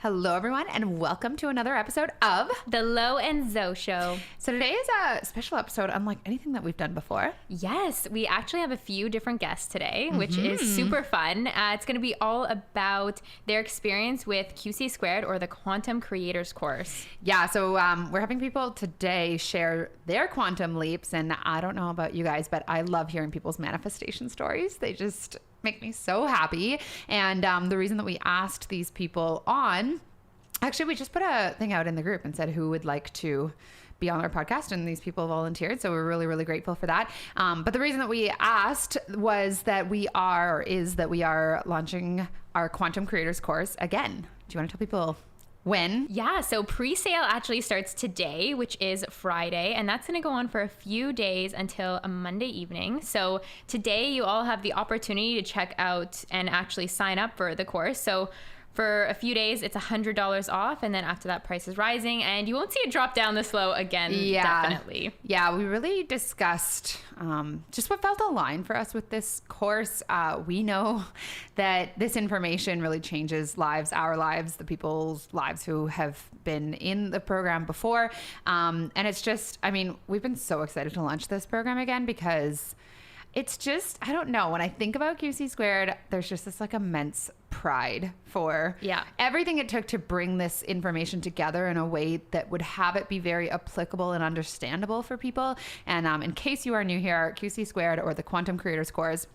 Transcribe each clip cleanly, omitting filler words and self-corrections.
Hello, everyone, and welcome to another episode of The Lo and Zoe Show. So today is a special episode unlike anything that we've done before. Yes, we actually have a few different guests today, which is super fun. It's going to be all about their experience with QC² or the Quantum Creators course. Yeah, so we're having people today share their quantum leaps, and I don't know about you guys, but I love hearing people's manifestation stories. They just make me so happy. And the reason that we asked these people on, actually, we just put a thing out in the group and said who would like to be on our podcast, and these people volunteered. So we're really, really grateful for that. But the reason that we asked was that we are launching our Quantum Creators course again. Do you want to tell people when? Yeah, so pre-sale actually starts today, which is Friday, and that's going to go on for a few days until a Monday evening. So today you all have the opportunity to check out and actually sign up for the course. So for a few days, it's $100 off, and then after that, price is rising, and you won't see it drop down this low again, definitely. Yeah, we really discussed just what felt aligned for us with this course. We know that this information really changes lives, our lives, the people's lives who have been in the program before. And it's just, I mean, we've been so excited to launch this program again because it's just, I don't know, when I think about QC², there's just this like immense pride for everything it took to bring this information together in a way that would have it be very applicable and understandable for people. And in case you are new here, QC² or the Quantum Creators course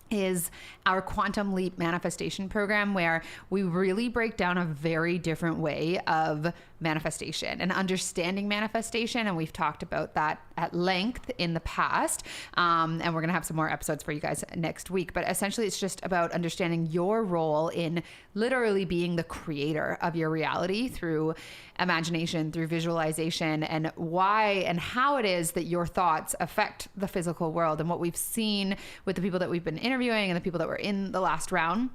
is our Quantum Leap manifestation program, where we really break down a very different way of manifestation and understanding manifestation. And we've talked about that at length in the past. And we're going to have some more episodes for you guys next week. But essentially, it's just about understanding your role in literally being the creator of your reality through imagination, through visualization, and why and how it is that your thoughts affect the physical world. And what we've seen with the people that we've been interviewing and the people that were in the last round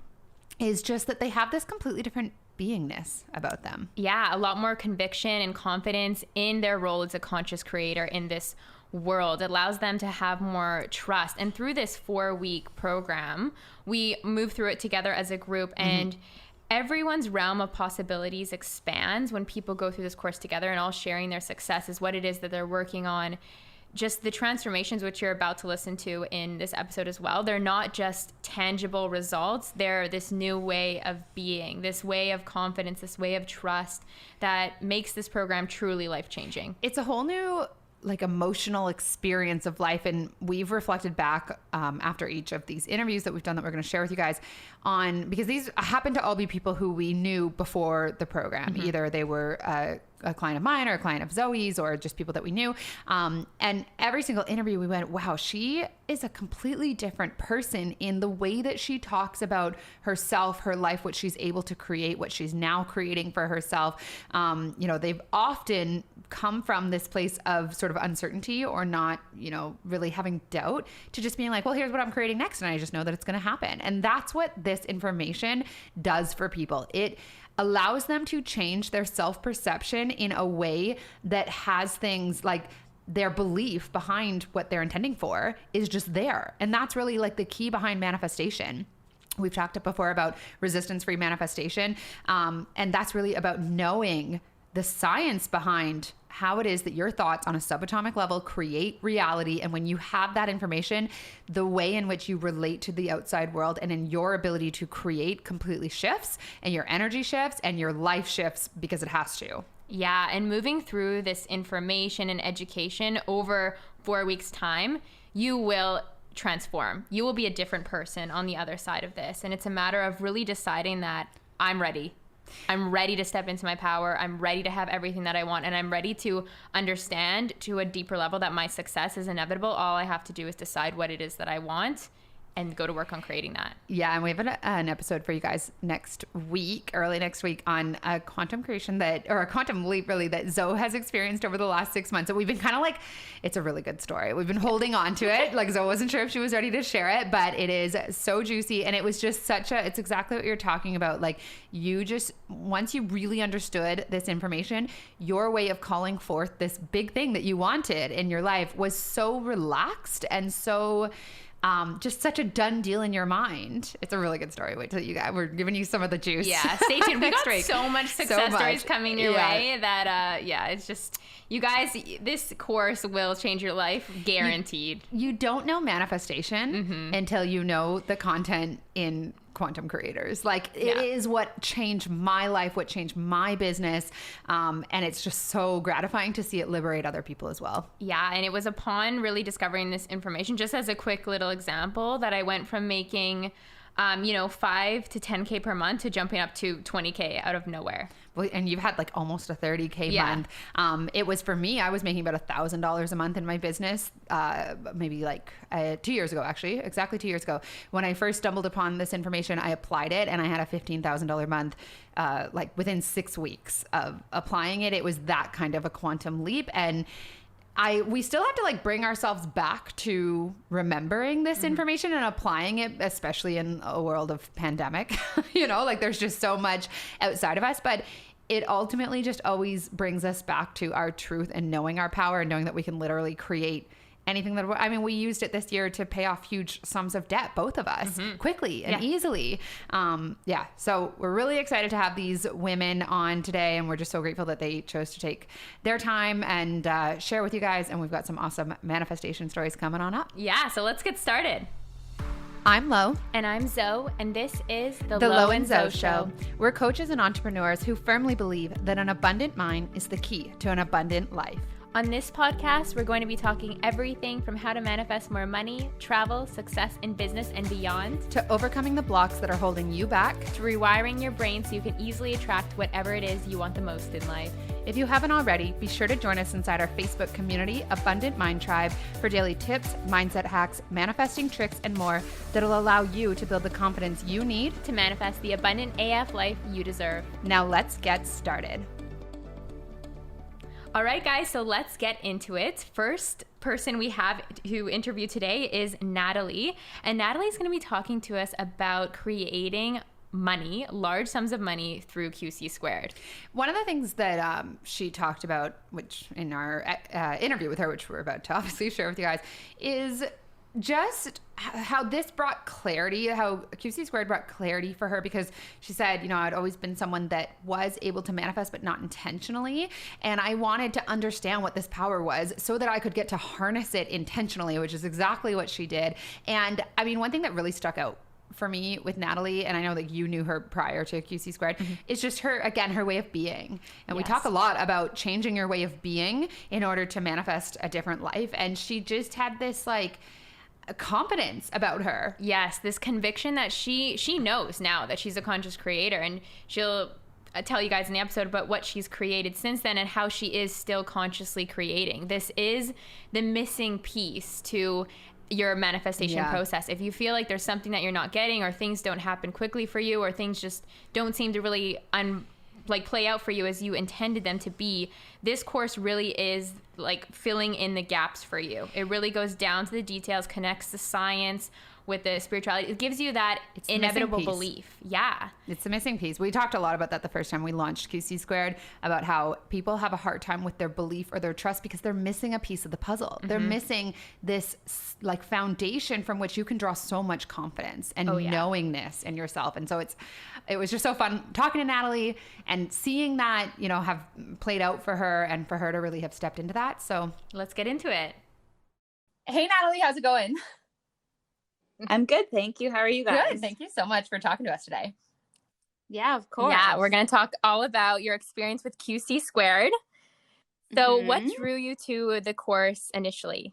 is just that they have this completely different beingness about them. Yeah, a lot more conviction and confidence in their role as a conscious creator in this world. It allows them to have more trust. And through this 4-week program, we move through it together as a group, and everyone's realm of possibilities expands when people go through this course together and all sharing their successes, what it is that they're working on. Just the transformations, which you're about to listen to in this episode as well, they're not just tangible results. They're this new way of being, this way of confidence, this way of trust that makes this program truly life-changing. It's a whole new emotional experience of life. And we've reflected back after each of these interviews that we've done that we're going to share with you guys on, because these happen to all be people who we knew before the program. Either they were a client of mine or a client of Zoe's, or just people that we knew. And every single interview we went, wow, she is a completely different person in the way that she talks about herself, her life, what she's able to create, what she's now creating for herself. They've often come from this place of sort of uncertainty or not, really having doubt, to just being like, well, here's what I'm creating next, and I just know that it's going to happen. And that's what this information does for people. It allows them to change their self-perception in a way that has things like their belief behind what they're intending for is just there. And that's really like the key behind manifestation. We've talked before about resistance-free manifestation. And that's really about knowing the science behind how it is that your thoughts on a subatomic level create reality. And when you have that information, the way in which you relate to the outside world and in your ability to create completely shifts, and your energy shifts and your life shifts, because it has to. Yeah, and moving through this information and education over 4 weeks' time, you will transform. You will be a different person on the other side of this. And it's a matter of really deciding that I'm ready. I'm ready to step into my power. I'm ready to have everything that I want. And I'm ready to understand to a deeper level that my success is inevitable. All I have to do is decide what it is that I want and go to work on creating that. Yeah, and we have an episode for you guys early next week, on a quantum creation or a quantum leap really that Zoe has experienced over the last 6 months. So we've been kind of it's a really good story. We've been holding on to it. Zoe wasn't sure if she was ready to share it, but it is so juicy. And it was just it's exactly what you're talking about. Once you really understood this information, your way of calling forth this big thing that you wanted in your life was so relaxed and so just such a done deal in your mind. It's a really good story. Wait till you guys, we're giving you some of the juice. Yeah, stay tuned. We got week. so much success stories coming your way that, it's just, you guys, this course will change your life, guaranteed. You don't know manifestation until you know the content in Quantum Creators. Like, it is what changed my life, what changed my business. And it's just so gratifying to see it liberate other people as well. Yeah. And it was upon really discovering this information, just as a quick little example, that I went from making, 5 to 10K per month to jumping up to 20K out of nowhere. Well, and you've had like almost a 30K month. It was, for me, I was making about $1,000 a month in my business, maybe like 2 years ago, actually, exactly 2 years ago. When I first stumbled upon this information, I applied it and I had a $15,000 month, like within 6 weeks of applying it. It was that kind of a quantum leap. And we still have to like bring ourselves back to remembering this information and applying it, especially in a world of pandemic. Like there's just so much outside of us, but it ultimately just always brings us back to our truth and knowing our power and knowing that we can literally create anything that, we used it this year to pay off huge sums of debt, both of us, quickly and easily. So we're really excited to have these women on today, and we're just so grateful that they chose to take their time and share with you guys. And we've got some awesome manifestation stories coming on up. Yeah, so let's get started. I'm Lo. And I'm Zoe, and this is the Lo and Zoe Show. We're coaches and entrepreneurs who firmly believe that an abundant mind is the key to an abundant life. On this podcast, we're going to be talking everything from how to manifest more money, travel, success in business and beyond, to overcoming the blocks that are holding you back, to rewiring your brain so you can easily attract whatever it is you want the most in life. If you haven't already, be sure to join us inside our Facebook community, Abundant Mind Tribe, for daily tips, mindset hacks, manifesting tricks, and more that'll allow you to build the confidence you need to manifest the abundant AF life you deserve. Now let's get started. All right, guys, so let's get into it. First person we have to interview today is Natalie. And Natalie's going to be talking to us about creating money, large sums of money through QC². One of the things that she talked about, which in our interview with her, which we're about to obviously share with you guys, is just how this brought clarity, how QC² brought clarity for her, because she said, I'd always been someone that was able to manifest, but not intentionally. And I wanted to understand what this power was so that I could get to harness it intentionally, which is exactly what she did. And one thing that really stuck out for me with Natalie, and I know that you knew her prior to QC², is just her way of being. And we talk a lot about changing your way of being in order to manifest a different life. And she just had this confidence about her. Yes, this conviction that she knows now that she's a conscious creator, and she'll tell you guys in the episode about what she's created since then and how she is still consciously creating. This is the missing piece to your manifestation process. If you feel like there's something that you're not getting, or things don't happen quickly for you, or things just don't seem to really play out for you as you intended them to be, this course really is filling in the gaps for you. It really goes down to the details, connects the science with the spirituality. It gives you that inevitable belief. Yeah. It's the missing piece. We talked a lot about that the first time we launched QC², about how people have a hard time with their belief or their trust because they're missing a piece of the puzzle. They're missing this foundation from which you can draw so much confidence and knowingness in yourself. And so it was just so fun talking to Natalie and seeing that, have played out for her, and for her to really have stepped into that. So let's get into it. Hey, Natalie, how's it going? I'm good, thank you. How are you guys? Good. Thank you so much for talking to us today. Yeah, of course. Yeah, we're going to talk all about your experience with QC². So what drew you to the course initially?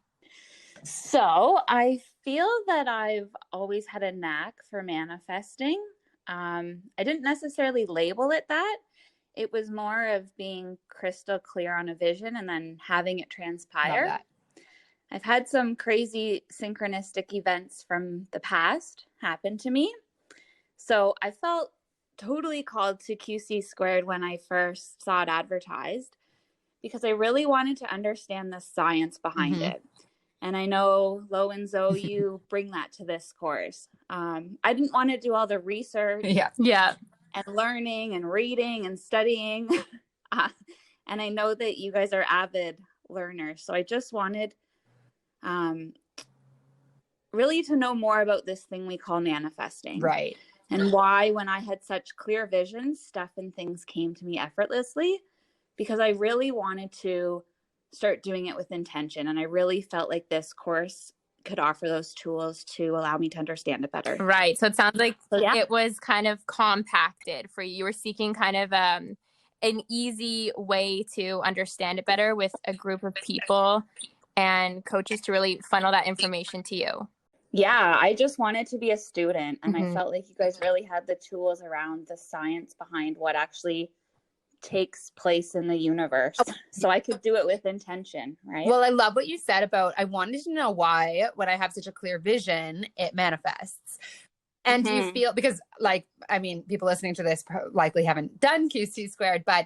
So I feel that I've always had a knack for manifesting. I didn't necessarily label it that. It was more of being crystal clear on a vision and then having it transpire. Love that. I've had some crazy synchronistic events from the past happen to me. So I felt totally called to QC² when I first saw it advertised, because I really wanted to understand the science behind it. And I know Lo and Zoe, you bring that to this course. I didn't want to do all the research and learning and reading and studying. And I know that you guys are avid learners. So I just wanted really to know more about this thing we call manifesting. Right. And why, when I had such clear visions, stuff and things came to me effortlessly, because I really wanted to start doing it with intention. And I really felt like this course could offer those tools to allow me to understand it better. Right. So it sounds like Yeah. it was kind of compacted for you. You were seeking kind of an easy way to understand it better with a group of people and coaches to really funnel that information to you. Yeah, I just wanted to be a student, and Mhm. I felt like you guys really had the tools around the science behind what actually takes place in the universe. So I could do it with intention, right? Well, I love what you said about, I wanted to know why, when I have such a clear vision, it manifests. And do you feel, because like, I mean, people listening to this likely haven't done QC², but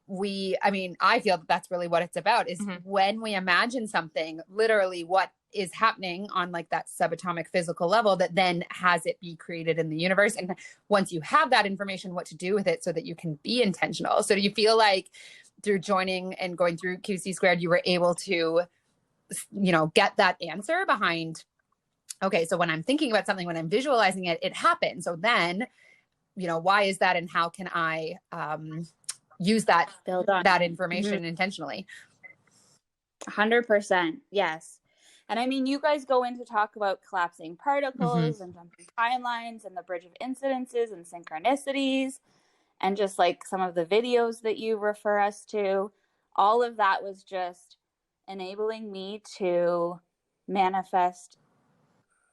I feel that that's really what it's about, is when we imagine something, literally what is happening on like that subatomic physical level, that then has it be created in the universe. And once you have that information, what to do with it so that you can be intentional. So do you feel like through joining and going through QC², you were able to, get that answer behind, okay, so when I'm thinking about something, when I'm visualizing it, it happens. So then, why is that? And how can I use that information intentionally? 100%. Yes. And I mean, you guys go in to talk about collapsing particles and jumping timelines and the bridge of incidences and synchronicities, and just like some of the videos that you refer us to. All of that was just enabling me to manifest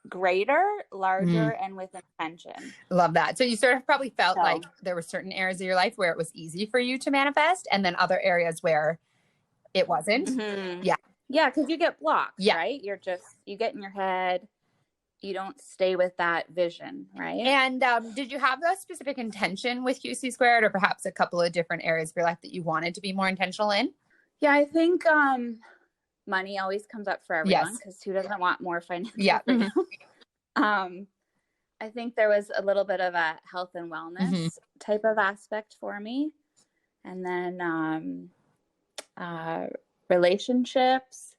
greater, larger, and with intention. Love that. So you sort of probably felt like there were certain areas of your life where it was easy for you to manifest, and then other areas where it wasn't. Yeah. Yeah, because you get blocks, right? You get in your head, you don't stay with that vision, right? And did you have a specific intention with QC², or perhaps a couple of different areas of your life that you wanted to be more intentional in? Yeah, I think money always comes up for everyone, because who doesn't want more financial freedom? I think there was a little bit of a health and wellness type of aspect for me. And then relationships.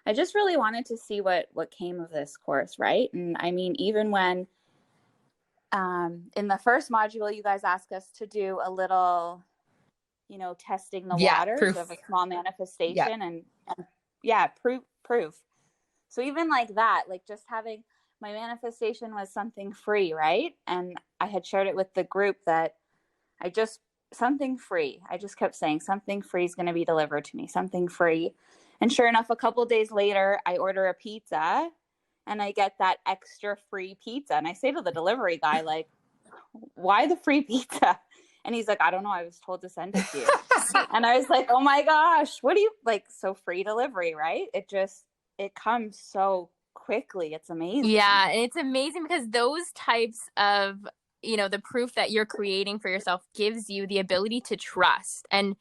I just really wanted to see what came of this course, right? And I mean, even when in the first module, you guys asked us to do a little, testing the waters of a small manifestation and proof. So even like that, like just having my manifestation was something free, right? And I had shared it with the group that something free. I just kept saying something free is going to be delivered to me, something free. And sure enough, a couple of days later, I order a pizza and I get that extra free pizza. And I say to the delivery guy, like, why the free pizza? And he's like, I don't know. I was told to send it to you. And I was like, oh my gosh, what do you like? So free delivery, right? It comes so quickly. It's amazing. Yeah. And it's amazing because those types of, the proof that you're creating for yourself gives you the ability to trust and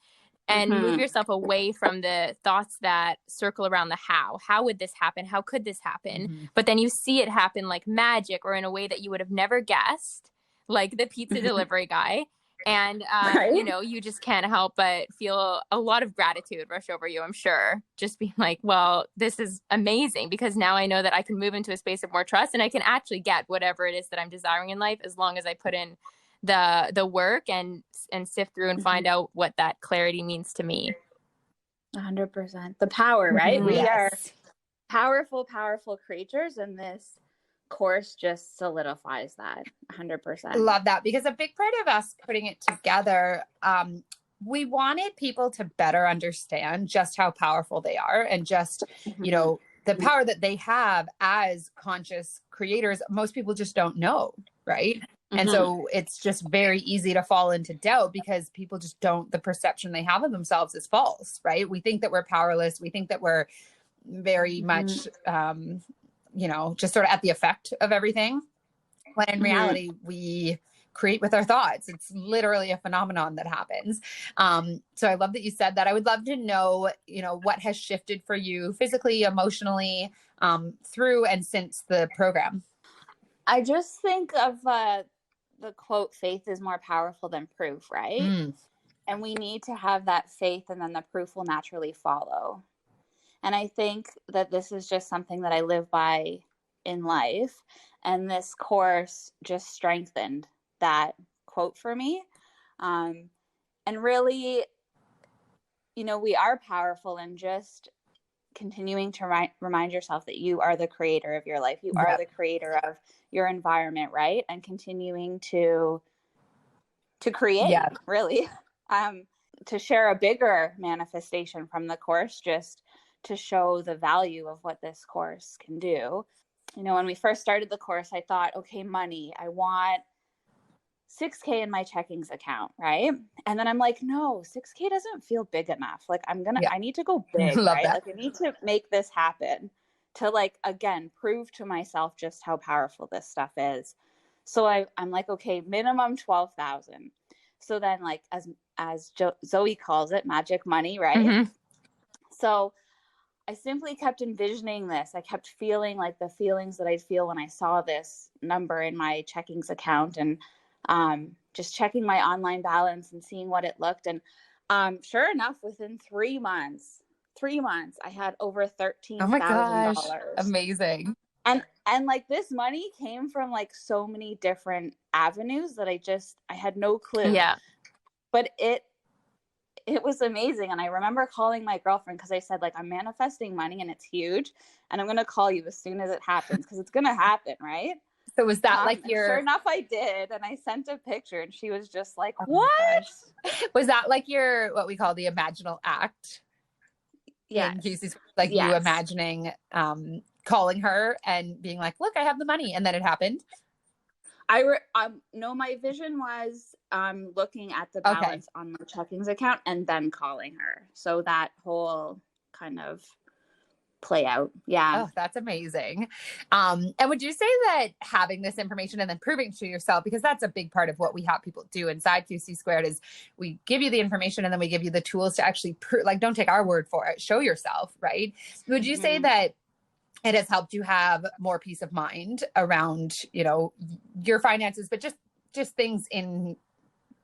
move yourself away from the thoughts that circle around the how would this happen? How could this happen? But then you see it happen like magic, or in a way that you would have never guessed, like the pizza delivery guy. And, you just can't help but feel a lot of gratitude rush over you, I'm sure. Just being like, well, this is amazing, because now I know that I can move into a space of more trust and I can actually get whatever it is that I'm desiring in life, as long as I put in the work and sift through and find out what that clarity means to me. 100%. The power, right? We are powerful, powerful creatures, and this course just solidifies that 100%. Love that, because a big part of us putting it together, we wanted people to better understand just how powerful they are, and just, the power that they have as conscious creators. Most people just don't know, right? And so it's just very easy to fall into doubt, because people just the perception they have of themselves is false, right? We think that we're powerless. We think that we're very much, just sort of at the effect of everything. When in reality, we create with our thoughts. It's literally a phenomenon that happens. So I love that you said that. I would love to know, what has shifted for you physically, emotionally, through and since the program. I just think of the quote, faith is more powerful than proof, right? And we need to have that faith, and then the proof will naturally follow. And I think that this is just something that I live by in life. And this course just strengthened that quote for me. And really, we are powerful, and just continuing to remind yourself that you are the creator of your life. You are the creator of your environment, right? And continuing to create, really. To share a bigger manifestation from the course, just to show the value of what this course can do. When we first started the course, I thought, okay, money, I want $6,000 in my checkings account, right? And then I'm like, no, $6,000 doesn't feel big enough. Like, I need to go big, right? That. Like, I need to make this happen to, like, again, prove to myself just how powerful this stuff is. So I'm like, okay, minimum 12,000. So then, like, as Zoe calls it, magic money, right? Mm-hmm. So I simply kept envisioning this. I kept feeling like the feelings that I'd feel when I saw this number in my checkings account, and just checking my online balance and seeing what it looked. And sure enough, within 3 months, I had over $13,000. Oh my gosh, amazing. And like, this money came from like so many different avenues that I had no clue. Yeah. But it was amazing. And I remember calling my girlfriend, because I said, like, I'm manifesting money and it's huge, and I'm going to call you as soon as it happens, because it's going to happen, right? So was that like sure enough, I did. And I sent a picture, and she was just like, what? Was that like your, what we call the imaginal act? Yeah. In QC, like you imagining calling her and being like, look, I have the money. And then it happened. No, my vision was looking at the balance on my checkings account and then calling her. So that whole kind of play out. Yeah. Oh, that's amazing. And would you say that having this information and then proving to yourself, because that's a big part of what we have people do inside QC², is we give you the information and then we give you the tools to actually don't take our word for it, show yourself, right? Would you say that it has helped you have more peace of mind around, your finances, but just things in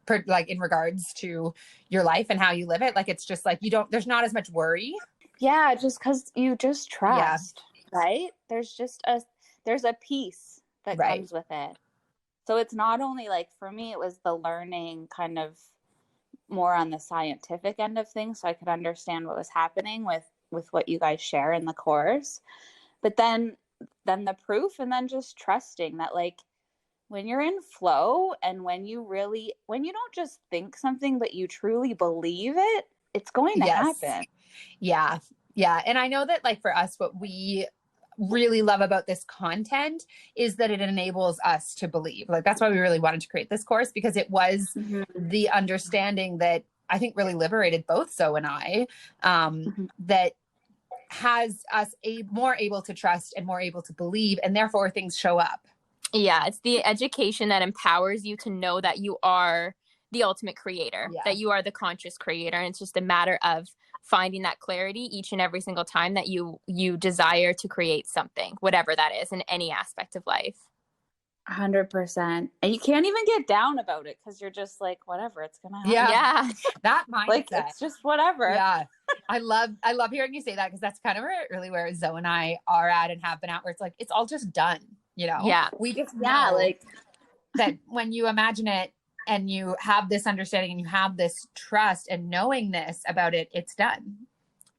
regards to your life and how you live it? Like, it's just like, there's not as much worry. Yeah, just because you just trust, right? There's a peace that comes with it. So it's not only like, for me, it was the learning kind of more on the scientific end of things, so I could understand what was happening with what you guys share in the course. But then the proof, and then just trusting that, like, when you're in flow and when you don't just think something, but you truly believe it, it's going to happen. Yeah. Yeah. And I know that, like, for us, what we really love about this content is that it enables us to believe. Like, that's why we really wanted to create this course, because it was the understanding that I think really liberated both Zoe and I, that has us more able to trust and more able to believe, and therefore things show up. Yeah, it's the education that empowers you to know that you are the ultimate creator, that you are the conscious creator. And it's just a matter of finding that clarity each and every single time that you desire to create something, whatever that is, in any aspect of life. 100%. And you can't even get down about it, because you're just like, whatever, it's gonna happen. Yeah. That mindset. Like, it's just whatever. Yeah. I love hearing you say that, because that's kind of where Zoe and I are at and have been at, where it's like, it's all just done, Yeah. We just know like that when you imagine it and you have this understanding and you have this trust and knowingness about it, it's done.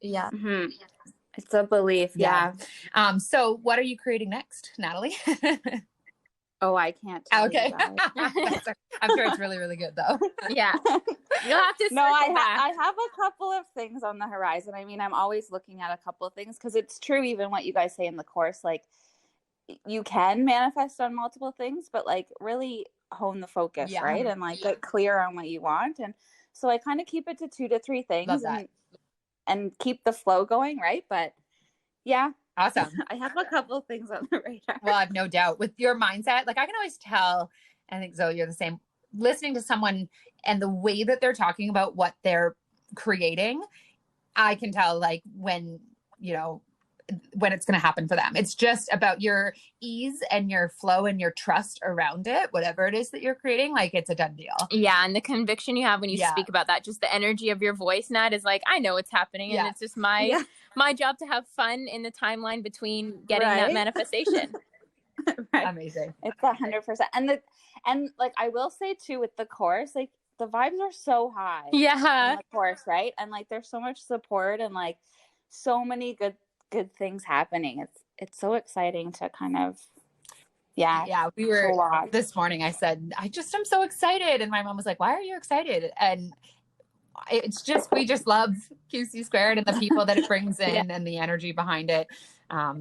Yeah. Mm-hmm. It's a belief. Yeah. So what are you creating next, Natalie? Oh, I can't tell you Okay. that. I'm sure it's really, really good, though. Yeah. You'll have to I have a couple of things on the horizon. I mean, I'm always looking at a couple of things, because it's true, even what you guys say in the course, like, you can manifest on multiple things, but like, really hone the focus, right? And like, get clear on what you want. And so I kind of keep it to 2 to 3 things and keep the flow going, right? But yeah. Awesome. I have a couple of things on the radar. Well, I have no doubt with your mindset. Like, I can always tell, I think, Zoe, you're the same, listening to someone and the way that they're talking about what they're creating, I can tell, like, when it's going to happen for them. It's just about your ease and your flow and your trust around it, whatever it is that you're creating. Like, it's a done deal. Yeah. And the conviction you have when you speak about that, just the energy of your voice, Nat, is like, I know it's happening. And it's just my job to have fun in the timeline between getting that manifestation. Amazing. It's 100%. And like I will say too, with the course, like the vibes are so high. Yeah. In the course, right? And like there's so much support and like so many good things happening. It's so exciting to kind of Yeah, we were this morning. I said, I'm so excited. And my mom was like, why are you excited? And it's just, we just love QC² and the people that it brings in and the energy behind it.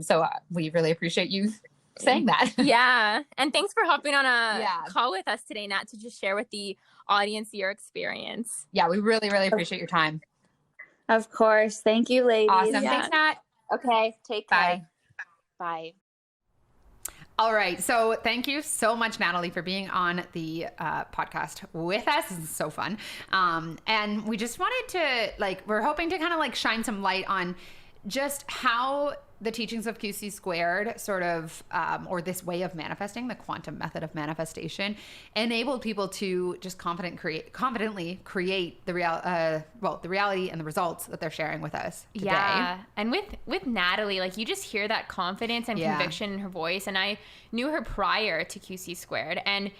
So we really appreciate you saying that. Yeah. And thanks for hopping on a call with us today, Nat, to just share with the audience your experience. Yeah, we really, really appreciate your time. Of course. Thank you, ladies. Awesome. Thanks, Nat. Okay. Take care. Bye. Bye. All right. So thank you so much, Natalie, for being on the podcast with us. This is so fun. And we just wanted to, we're hoping to kind of shine some light on just how the teachings of QC² sort of, or this way of manifesting, the quantum method of manifestation, enabled people to just confidently create the reality and the results that they're sharing with us today. Yeah. And with Natalie, you just hear that confidence and conviction in her voice. And I knew her prior to QC², and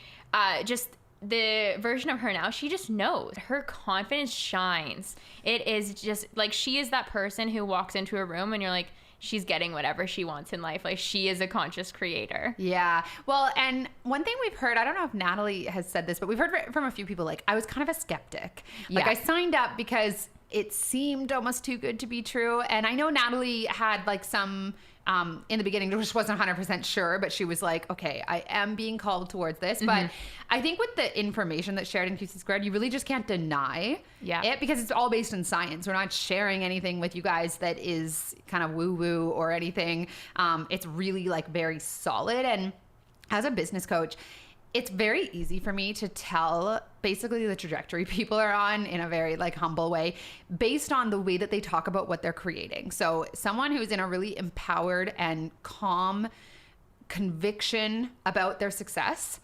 just the version of her now, she just knows. Her confidence shines. It is just she is that person who walks into a room and you're like, she's getting whatever she wants in life. She is a conscious creator. Yeah. Well, and one thing we've heard, I don't know if Natalie has said this, but we've heard from a few people, I was kind of a skeptic. I signed up because it seemed almost too good to be true. And I know Natalie had some, in the beginning, just wasn't 100% sure, but she was like, okay, I am being called towards this. Mm-hmm. But I think with the information that's shared in QC², you really just can't deny it, because it's all based in science. We're not sharing anything with you guys that is kind of woo-woo or anything. It's really very solid. And as a business coach, it's very easy for me to tell basically the trajectory people are on in a very humble way based on the way that they talk about what they're creating. So someone who's in a really empowered and calm conviction about their success,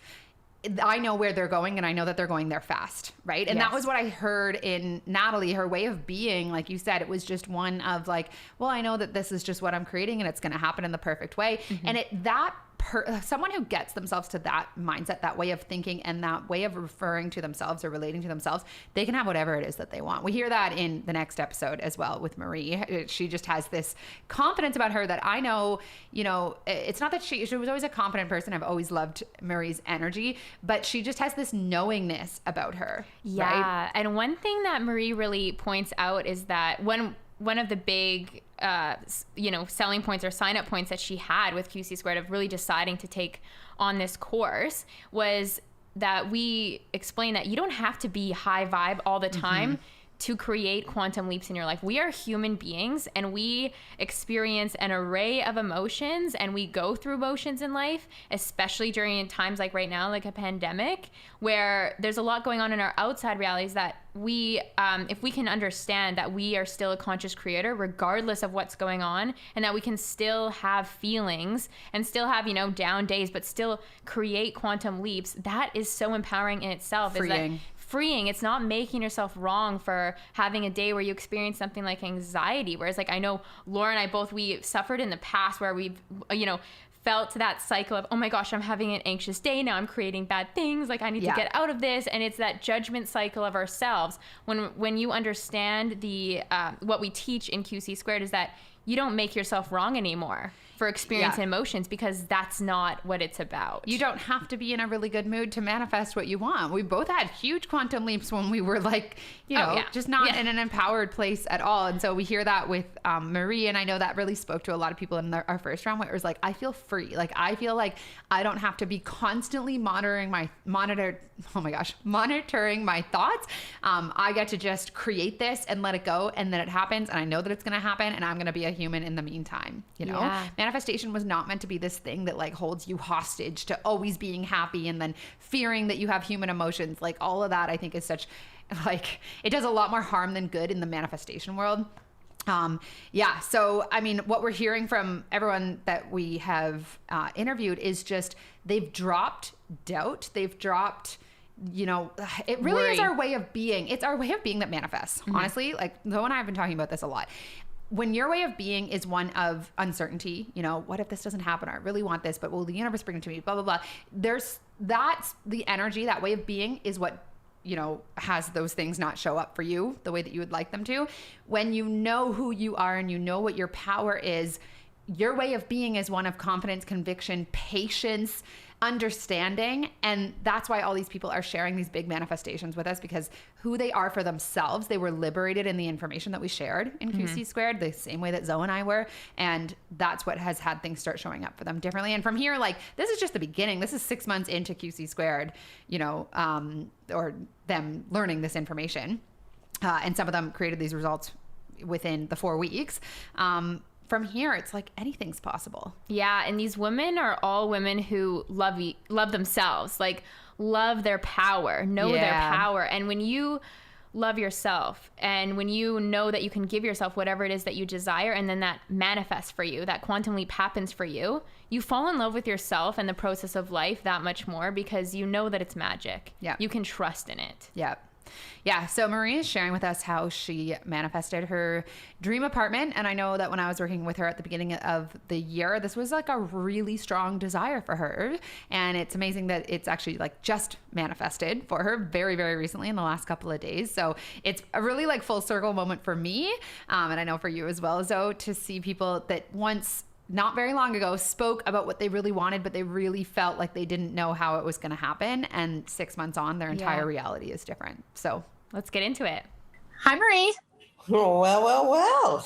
I know where they're going, and I know that they're going there fast, right? And that was what I heard in Natalie, her way of being. Like you said, it was just one of well, I know that this is just what I'm creating and it's going to happen in the perfect way. Mm-hmm. And someone who gets themselves to that mindset, that way of thinking, and that way of referring to themselves or relating to themselves, they can have whatever it is that they want. We hear that in the next episode as well with Marie. She just has this confidence about her that I know, it's not that she was always a confident person. I've always loved Marie's energy, but she just has this knowingness about her. Yeah. Right? And one thing that Marie really points out is that one of the big selling points or sign up points that she had with QC² of really deciding to take on this course was that we explained that you don't have to be high vibe all the time. Mm-hmm. to create quantum leaps in your life. We are human beings, and we experience an array of emotions, and we go through emotions in life, especially during times like right now, like a pandemic, where there's a lot going on in our outside realities that we, if we can understand that we are still a conscious creator, regardless of what's going on, and that we can still have feelings and still have, down days, but still create quantum leaps, that is so empowering in itself. Freeing. It's not making yourself wrong for having a day where you experience something like anxiety. Whereas I know Laura and I we suffered in the past where we've, felt that cycle of, oh my gosh, I'm having an anxious day. Now I'm creating bad things. I need to get out of this. And it's that judgment cycle of ourselves. When you understand what we teach in QC² is that you don't make yourself wrong anymore for experiencing emotions, because that's not what it's about. You don't have to be in a really good mood to manifest what you want. We both had huge quantum leaps when we were just not in an empowered place at all. And so we hear that with Marie, and I know that really spoke to a lot of people in our first round, where it was I feel free. I feel like I don't have to be constantly monitoring my thoughts. I get to just create this and let it go, and then it happens, and I know that it's going to happen, and I'm going to be a human in the meantime. Manifestation was not meant to be this thing that holds you hostage to always being happy and then fearing that you have human emotions. All of that, I think, is such it does a lot more harm than good in the manifestation world. So, what we're hearing from everyone that we have interviewed is just they've dropped doubt. They've dropped, it really is our way of being. It's our way of being that manifests. Mm-hmm. Honestly, Zoe and I have been talking about this a lot. when your way of being is one of uncertainty, you know, what if this doesn't happen? I really want this, but will the universe bring it to me? Blah, blah, blah. That's the energy, that way of being is what, you know, has those things not show up for you the way that you would like them to. When you know who you are and you know what your power is, your way of being is one of confidence, conviction, patience, understanding. And that's why all these people are sharing these big manifestations with us, because who they are for themselves, they were liberated in the information that we shared in QC², the same way that Zoe and I were. And that's what has had things start showing up for them differently. And from here, like, this is just the beginning. This is 6 months into QC², you know, or them learning this information. And some of them created these results within the 4 weeks. From here, it's like anything's possible. Yeah, and these women are all women who love themselves, like love their power, know their power. And when you love yourself and when you know that you can give yourself whatever it is that you desire, and then that manifests for you, that quantum leap happens for you, you fall in love with yourself and the process of life that much more, because you know that it's magic. Yeah. You can trust in it. Yeah. Yeah. So Marie is sharing with us how she manifested her dream apartment. And I know that when I was working with her at the beginning of the year, this was like a really strong desire for her. And it's amazing that it's actually like just manifested for her very, very recently in the last couple of days. So it's a really like full circle moment for me. And I know for you as well, Zoe, to see people that once not very long ago spoke about what they really wanted, but they really felt like they didn't know how it was going to happen. And 6 months on, their entire reality is different. So let's get into it. Hi, Marie. Well.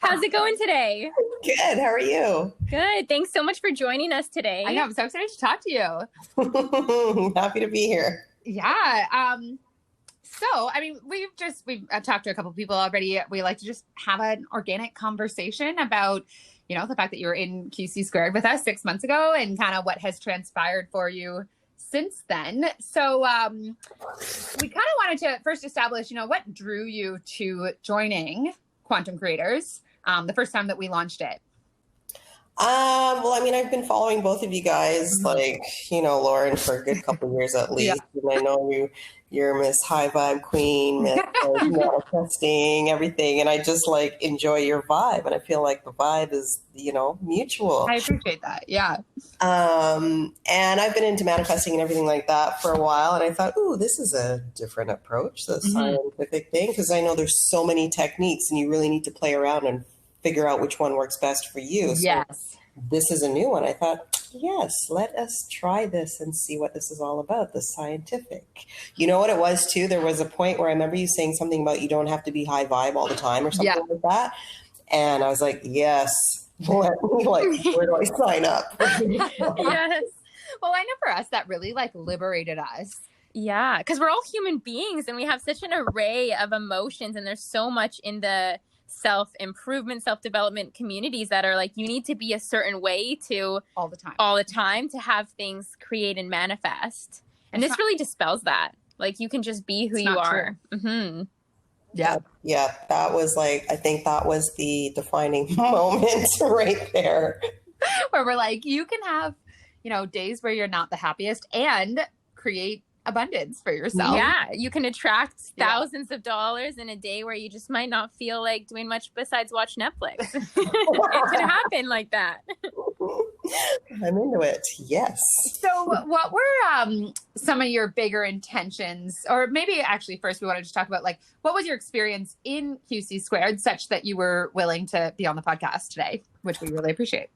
How's it going today? Good. How are you? Good. Thanks so much for joining us today. I know, I'm so excited to talk to you. Happy to be here. Yeah. So, I mean, we've talked to a couple of people already. We like to just have an organic conversation about, you know, the fact that you were in QC² with us 6 months ago and kind of what has transpired for you since then. So we kind of wanted to first establish, you know, what drew you to joining Quantum Creators the first time that we launched it. Well, I mean, I've been following both of you guys, like, you know, Lauren, for a good couple of years at least. And I know you're Miss High Vibe Queen, Miss manifesting, everything. And I just like enjoy your vibe. And I feel like the vibe is, you know, mutual. I appreciate that. Yeah. And I've been into manifesting and everything like that for a while. And I thought, ooh, this is a different approach, the scientific thing, because I know there's so many techniques and you really need to play around and figure out which one works best for you. So yes. This is a new one. I thought, yes, let us try this and see what this is all about, the scientific. You know what it was too? There was a point where I remember you saying something about you don't have to be high vibe all the time or something like that. And I was like, yes, let me, like, where do I sign up? Yes. Well, I know for us that really like liberated us. Yeah, because we're all human beings and we have such an array of emotions, and there's so much in the self-improvement, self-development communities that are like, you need to be a certain way to all the time to have things create and manifest. And this really dispels that. Like, you can just be who you are. Mm-hmm. Yeah. Yeah. That was like, I think that was the defining moment right there. Where we're like, you can have, you know, days where you're not the happiest and create abundance for yourself. Yeah, you can attract thousands of dollars in a day where you just might not feel like doing much besides watch Netflix. It can happen like that. I'm into it. Yes. So what were some of your bigger intentions, or maybe actually first we want to just talk about like, what was your experience in QC² such that you were willing to be on the podcast today, which we really appreciate.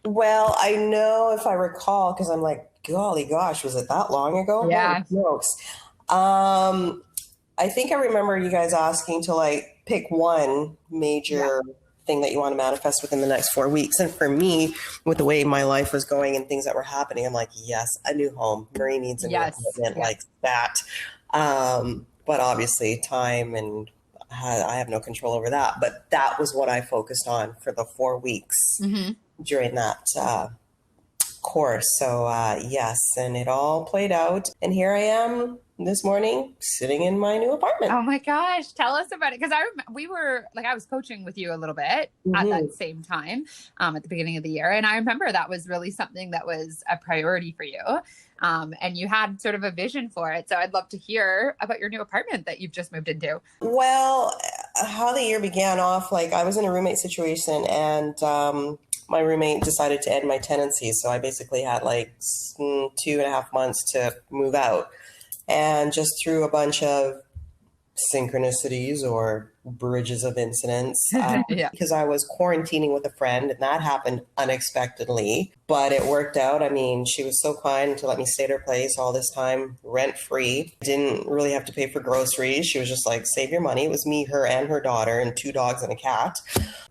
Well, I know if I recall, because I'm like, golly gosh, was it that long ago? Yeah. Jokes. I think I remember you guys asking to like pick one major thing that you want to manifest within the next 4 weeks. And for me, with the way my life was going and things that were happening, I'm like, yes, a new home. Marie needs a new commitment like that. But obviously time and I have no control over that. But that was what I focused on for the 4 weeks during that course. So yes, and it all played out. And here I am this morning sitting in my new apartment. Oh my gosh, tell us about it. Because I was coaching with you a little bit at that same time at the beginning of the year. And I remember that was really something that was a priority for you. And you had sort of a vision for it. So I'd love to hear about your new apartment that you've just moved into. Well, how the year began off, like I was in a roommate situation, and my roommate decided to end my tenancy. So I basically had like 2.5 months to move out. And just through a bunch of synchronicities or bridges of incidents, Yeah. because I was quarantining with a friend, and that happened unexpectedly, but it worked out. I mean, she was so kind to let me stay at her place all this time, rent free. Didn't really have to pay for groceries. She was just like, save your money. It was me, her, and her daughter, and 2 dogs and a cat.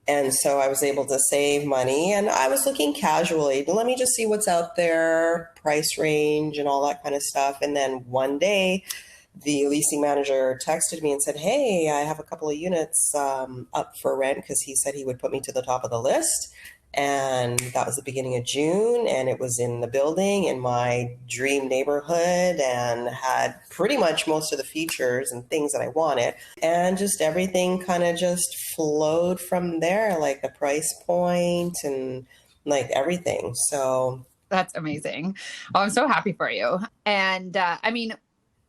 And so I was able to save money, and I was looking casually, let me just see what's out there, price range and all that kind of stuff. And then one day, the leasing manager texted me and said, hey, I have a couple of units up for rent, because he said he would put me to the top of the list. And that was the beginning of June, and it was in the building in my dream neighborhood and had pretty much most of the features and things that I wanted. And just everything kind of just flowed from there, like the price point and like everything. So That's amazing. Oh, I'm so happy for you. And I mean,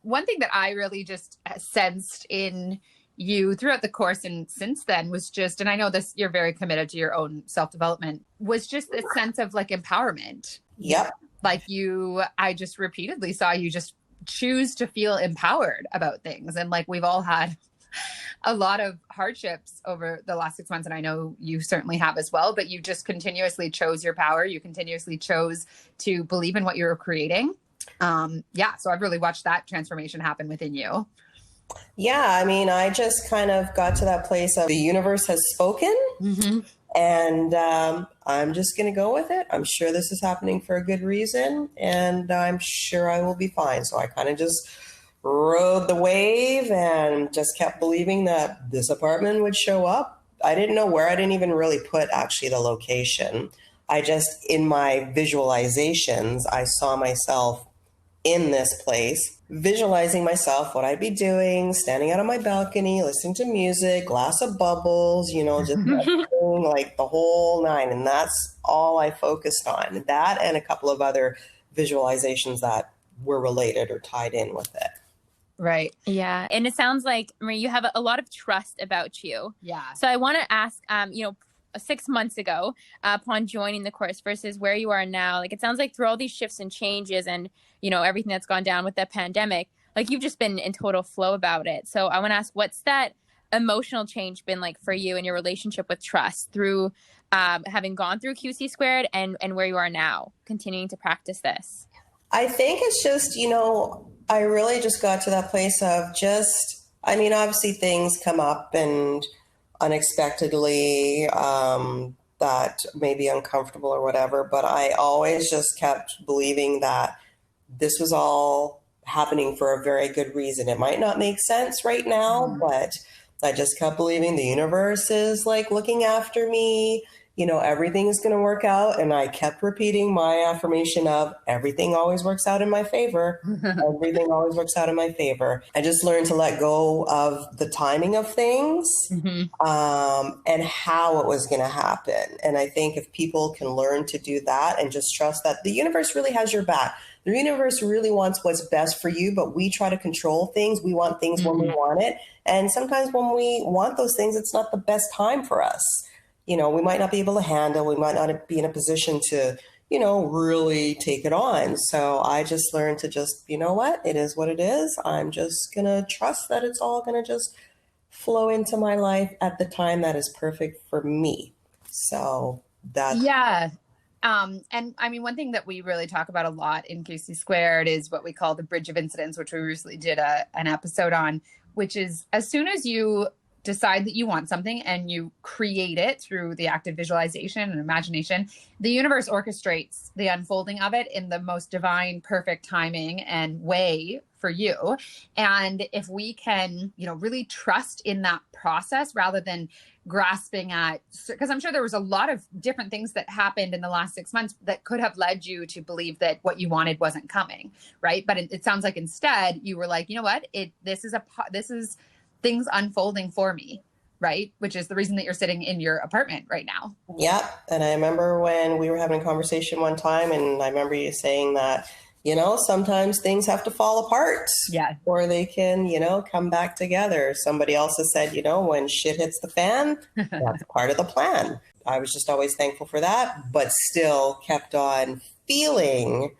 one thing that I really just sensed in you throughout the course and since then was just, and I know this, you're very committed to your own self-development, was just this sense of like empowerment. yep. Like I just repeatedly saw you just choose to feel empowered about things. And like, we've all had a lot of hardships over the last 6 months. And I know you certainly have as well, but you just continuously chose your power. You continuously chose to believe in what you were creating. So I've really watched that transformation happen within you. Yeah, I mean, I just kind of got to that place of the universe has spoken, and I'm just going to go with it. I'm sure this is happening for a good reason, and I'm sure I will be fine. So I kind of just rode the wave and just kept believing that this apartment would show up. I didn't know where. I didn't even really put actually the location. I just, in my visualizations, I saw myself in this place, visualizing myself, what I'd be doing, standing out on my balcony, listening to music, glass of bubbles, just like the whole nine. And that's all I focused on. That and a couple of other visualizations that were related or tied in with it. Right. Yeah. And it sounds like, Marie, you have a lot of trust about you. Yeah. So I want to ask, 6 months ago, upon joining the course versus where you are now, like it sounds like through all these shifts and changes and, everything that's gone down with the pandemic, like you've just been in total flow about it. So I want to ask, what's that emotional change been like for you in your relationship with trust through having gone through QC² and where you are now, continuing to practice this? I think it's just, I really just got to that place of obviously things come up and unexpectedly that may be uncomfortable or whatever, but I always just kept believing that this was all happening for a very good reason. It might not make sense right now, but I just kept believing the universe is like looking after me. Everything is going to work out. And I kept repeating my affirmation of everything always works out in my favor. Everything always works out in my favor. I just learned to let go of the timing of things and how it was going to happen. And I think if people can learn to do that and just trust that the universe really has your back. The universe really wants what's best for you, but we try to control things. We want things when we want it. And sometimes when we want those things, it's not the best time for us. We might not be able to handle, we might not be in a position to, really take it on. So I just learned to just, it is what it is. I'm just going to trust that it's all going to just flow into my life at the time that is perfect for me. So that's... Yeah. And I mean, one thing that we really talk about a lot in QC² is what we call the bridge of incidents, which we recently did an episode on, which is as soon as you decide that you want something and you create it through the active visualization and imagination, the universe orchestrates the unfolding of it in the most divine, perfect timing and way for you. And if we can, really trust in that process rather than grasping at, because I'm sure there was a lot of different things that happened in the last 6 months that could have led you to believe that what you wanted wasn't coming, right? But it sounds like instead you were like, you know what, this is things unfolding for me, right? Which is the reason that you're sitting in your apartment right now. Yep. And I remember when we were having a conversation one time, and I remember you saying that, sometimes things have to fall apart. Yeah. Or they can, come back together. Somebody else has said, when shit hits the fan, that's part of the plan. I was just always thankful for that, but still kept on moving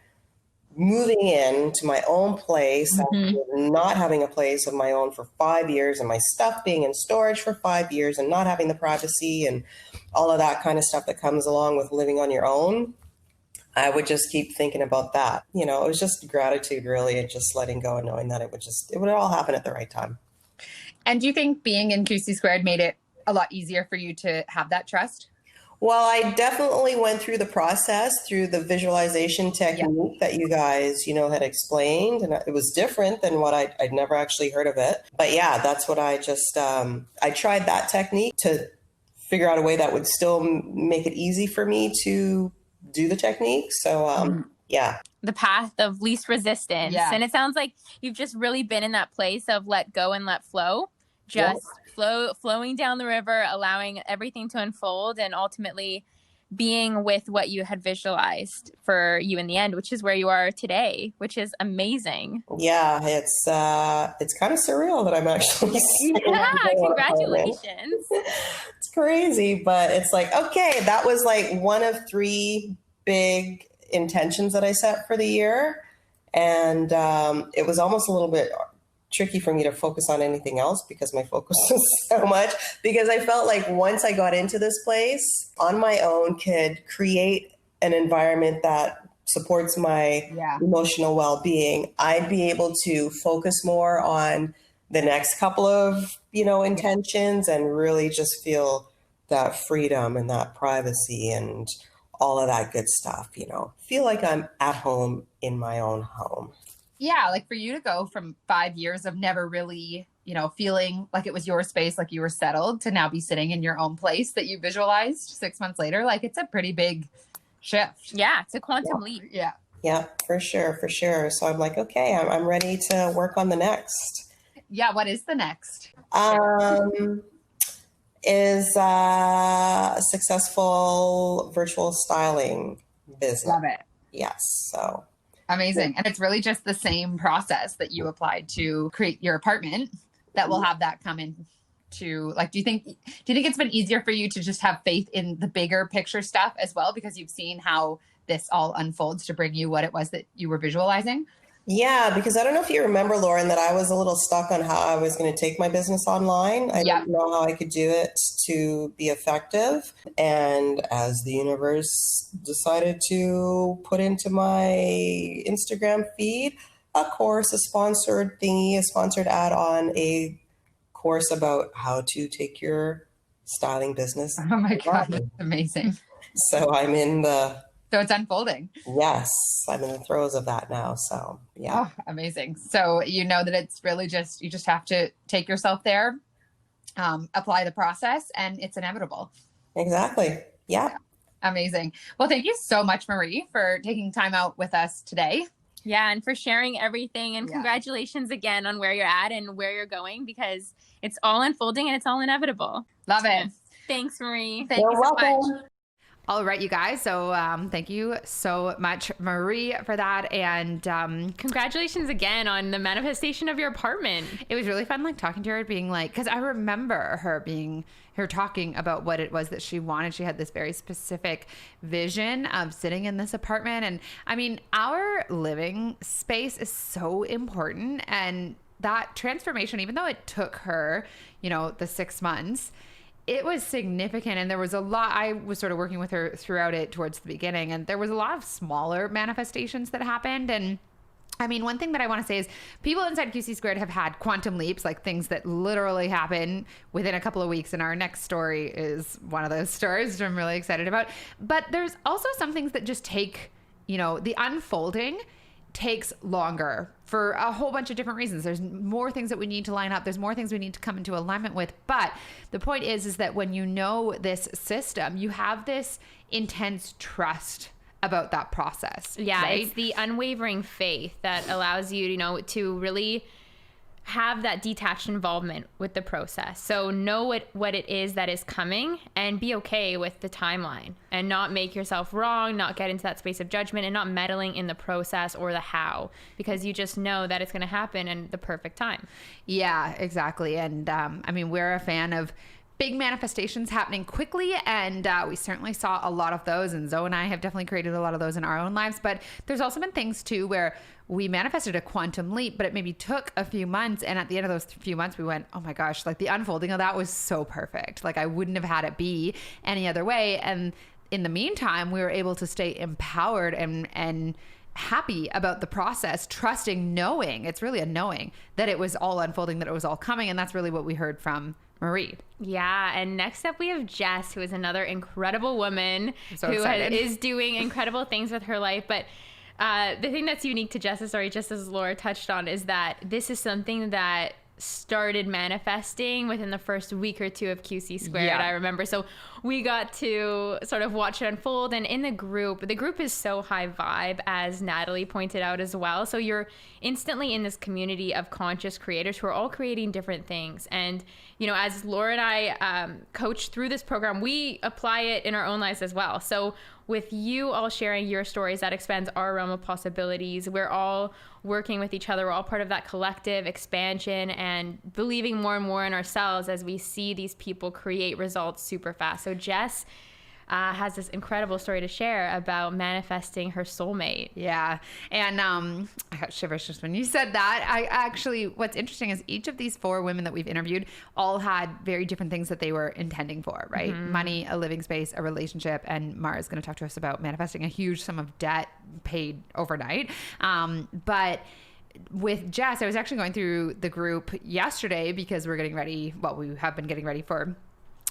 into my own place, after not having a place of my own for 5 years, and my stuff being in storage for 5 years, and not having the privacy and all of that kind of stuff that comes along with living on your own. I would just keep thinking about that. It was just gratitude, really, and just letting go and knowing that it would all happen at the right time. And do you think being in QC² made it a lot easier for you to have that trust? Well, I definitely went through the process through the visualization technique that you guys, had explained. And it was different than what I'd never actually heard of it. But yeah, that's what I just, I tried that technique to figure out a way that would still make it easy for me to do the technique. So, yeah. The path of least resistance. Yeah. And it sounds like you've just really been in that place of let go and let flow. Just flowing down the river, allowing everything to unfold, and ultimately being with what you had visualized for you in the end, which is where you are today, which is amazing. Yeah, it's kind of surreal that I'm actually Yeah, congratulations. It's crazy, but it's like, okay, that was like one of 3 big intentions that I set for the year, and it was almost a little bit tricky for me to focus on anything else because my focus was so much, because I felt like once I got into this place on my own, could create an environment that supports my emotional well-being, I'd be able to focus more on the next couple of, intentions, and really just feel that freedom and that privacy and all of that good stuff, feel like I'm at home in my own home. Yeah, like for you to go from 5 years of never really, feeling like it was your space, like you were settled, to now be sitting in your own place that you visualized 6 months later, like it's a pretty big shift. Yeah, it's a quantum leap. Yeah. Yeah, for sure. So I'm like, okay, I'm ready to work on the next. Yeah, what is the next? Is a successful virtual styling business. Love it. Yes, so. Amazing. And it's really just the same process that you applied to create your apartment that will have that come in to, like, do you think it's been easier for you to just have faith in the bigger picture stuff as well, because you've seen how this all unfolds to bring you what it was that you were visualizing? Yeah, because I don't know if you remember, Lauren, that I was a little stuck on how I was going to take my business online. I didn't know how I could do it to be effective. And as the universe decided to put into my Instagram feed a course, a sponsored ad on a course about how to take your styling business. Oh my God, that's amazing. So So it's unfolding. Yes, I'm in the throes of that now. So yeah. Oh, amazing. So that it's really you just have to take yourself there, apply the process, and it's inevitable. Exactly. Yeah. Amazing. Well, thank you so much, Marie, for taking time out with us today. Yeah, and for sharing everything, and congratulations again on where you're at and where you're going, because it's all unfolding and it's all inevitable. Love it. Thanks, Marie. Thank you so much. All right, you guys. So thank you so much, Marie, for that. And congratulations again on the manifestation of your apartment. It was really fun, talking to her, being because I remember her talking about what it was that she wanted. She had this very specific vision of sitting in this apartment. And I mean, our living space is so important. And that transformation, even though it took her, the 6 months, it was significant. And there was a lot, I was sort of working with her throughout it towards the beginning, and there was a lot of smaller manifestations that happened. And I mean, one thing that I want to say is people inside QC² have had quantum leaps, things that literally happen within a couple of weeks. And our next story is one of those stories, which I'm really excited about. But there's also some things that just take, the unfolding takes longer for a whole bunch of different reasons. There's more things that we need to line up. There's more things we need to come into alignment with. But the point is that when you know this system, you have this intense trust about that process. Yeah, right? It's the unwavering faith that allows you, to really have that detached involvement with the process. So know what it is that is coming, and be okay with the timeline, and not make yourself wrong, not get into that space of judgment, and not meddling in the process or the how, because you just know that it's going to happen in the perfect time. Yeah, exactly. And I mean, we're a fan of big manifestations happening quickly, and we certainly saw a lot of those, and Zoe and I have definitely created a lot of those in our own lives. But there's also been things too where we manifested a quantum leap, but it maybe took a few months, and at the end of those few months we went, oh my gosh, like the unfolding of that was so perfect. Like I wouldn't have had it be any other way. And in the meantime, we were able to stay empowered and happy about the process, trusting, knowing, it's really a knowing that it was all unfolding, that it was all coming. And that's really what we heard from Marie. Yeah, and next up we have Jess, who is another incredible woman is doing incredible things with her life. But the thing that's unique to Jess's story, just as Laura touched on, is that this is something that started manifesting within the first week or two of QC². Yeah. I remember. So we got to sort of watch it unfold. And in the group is so high vibe, as Natalie pointed out as well. So you're instantly in this community of conscious creators who are all creating different things. And, you know, as Laura and I coach through this program, we apply it in our own lives as well. So with you all sharing your stories, that expands our realm of possibilities. We're all working with each other. We're all part of that collective expansion and believing more and more in ourselves as we see these people create results super fast. So Jess has this incredible story to share about manifesting her soulmate. Yeah. And I got shivers just when you said that. I actually, what's interesting is each of these 4 women that we've interviewed all had very different things that they were intending for, right? Mm-hmm. Money, a living space, a relationship. And Mara's going to talk to us about manifesting a huge sum of debt paid overnight. But with Jess, I was actually going through the group yesterday because we're getting ready. Well, we have been getting ready for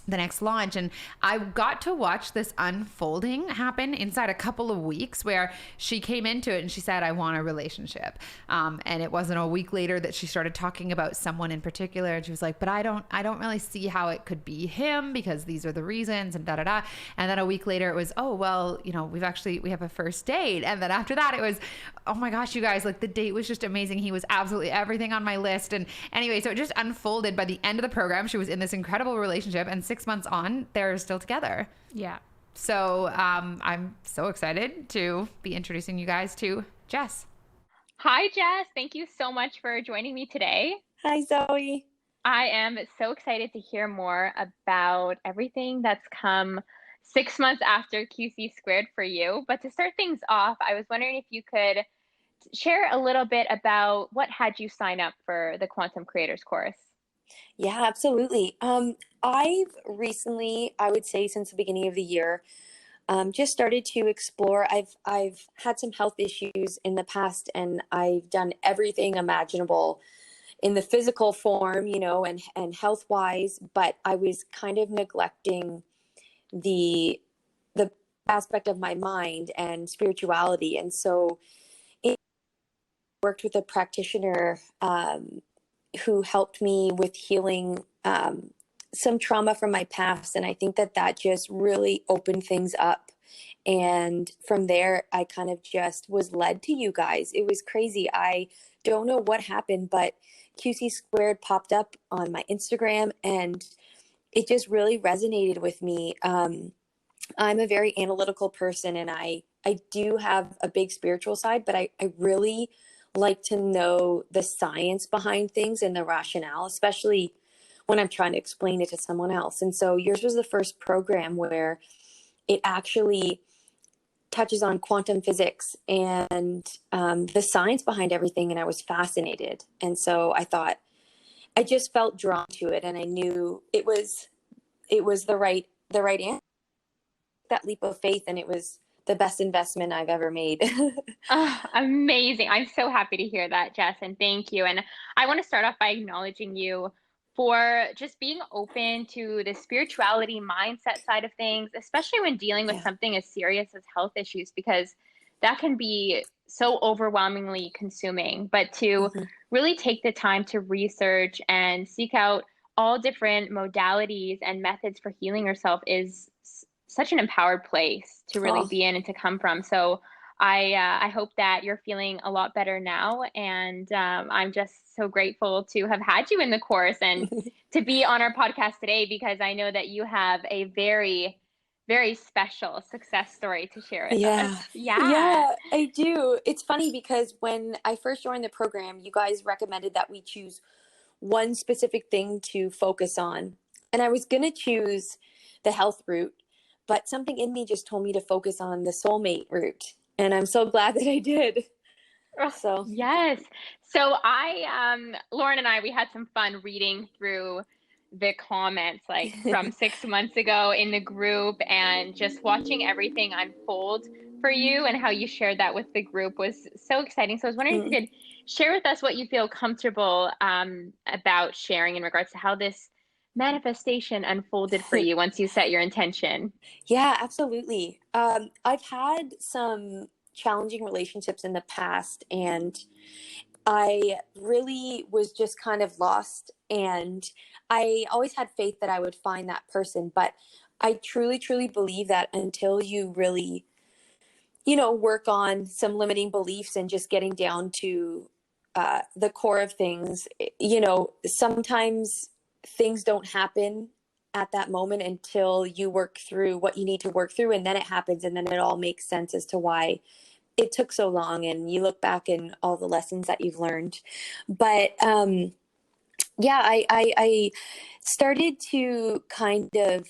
the next launch, and I got to watch this unfolding happen inside a couple of weeks, where she came into it and she said, I want a relationship, and it wasn't a week later that she started talking about someone in particular, and she was like, but I don't really see how it could be him because these are the reasons, and da. And then a week later it was, oh well, you know, we have a first date. And then after that it was, oh my gosh, you guys, like the date was just amazing. He was absolutely everything on my list. And anyway, so it just unfolded. By the end of the program, she was in this incredible relationship, and 6 months on, they're still together. Yeah. So I'm so excited to be introducing you guys to Jess. Hi, Jess. Thank you so much for joining me today. Hi, Zoe. I am so excited to hear more about everything that's come 6 months after QC² for you. But to start things off, I was wondering if you could share a little bit about what had you sign up for the Quantum Creators course. Yeah, absolutely. I've recently, I would say since the beginning of the year, just started to explore. I've had some health issues in the past, and I've done everything imaginable in the physical form, you know, and health wise, but I was kind of neglecting the aspect of my mind and spirituality. And so I worked with a practitioner who helped me with healing some trauma from my past. And I think that just really opened things up. And from there, I kind of just was led to you guys. It was crazy. I don't know what happened, but QC² popped up on my Instagram, and it just really resonated with me. I'm a very analytical person, and I do have a big spiritual side, but I really like to know the science behind things and the rationale, especially when I'm trying to explain it to someone else. And so yours was the first program where it actually touches on quantum physics and the science behind everything. And I was fascinated. And so I just felt drawn to it, and I knew it was the right answer, that leap of faith. And it was the best investment I've ever made. Oh, amazing. I'm so happy to hear that, Jess, and thank you. And I want to start off by acknowledging you for just being open to the spirituality mindset side of things, especially when dealing with something as serious as health issues, because that can be so overwhelmingly consuming. But to really take the time to research and seek out all different modalities and methods for healing yourself is such an empowered place to really be in and to come from. So I hope that you're feeling a lot better now. And I'm just so grateful to have had you in the course and to be on our podcast today, because I know that you have a very, very special success story to share with us. Yeah, I do. It's funny because when I first joined the program, you guys recommended that we choose one specific thing to focus on. And I was going to choose the health route, but something in me just told me to focus on the soulmate route. And I'm so glad that I did. So Yes. So Lauren and I, we had some fun reading through the comments like from 6 months ago in the group, and just watching everything unfold for you and how you shared that with the group was so exciting. So I was wondering if you could share with us what you feel comfortable about sharing in regards to how this manifestation unfolded for you once you set your intention. Yeah, absolutely. I've had some challenging relationships in the past, and I really was just kind of lost. And I always had faith that I would find that person. But I truly, truly believe that until you really, work on some limiting beliefs and just getting down to the core of things, sometimes things don't happen at that moment until you work through what you need to work through, and then it happens, and then it all makes sense as to why it took so long, and you look back and all the lessons that you've learned. But I started to kind of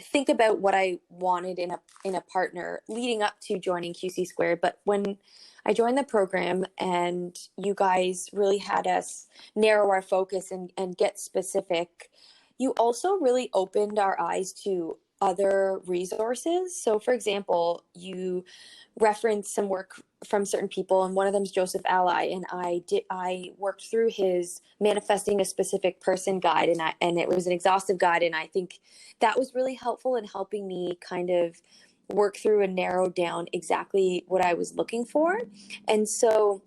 think about what I wanted in a partner leading up to joining QC². But when I joined the program and you guys really had us narrow our focus and get specific, you also really opened our eyes to other resources. So for example, you referenced some work from certain people, and one of them is Joseph Ally, and I worked through his manifesting a specific person guide, and it was an exhaustive guide, and I think that was really helpful in helping me kind of work through and narrow down exactly what I was looking for. And so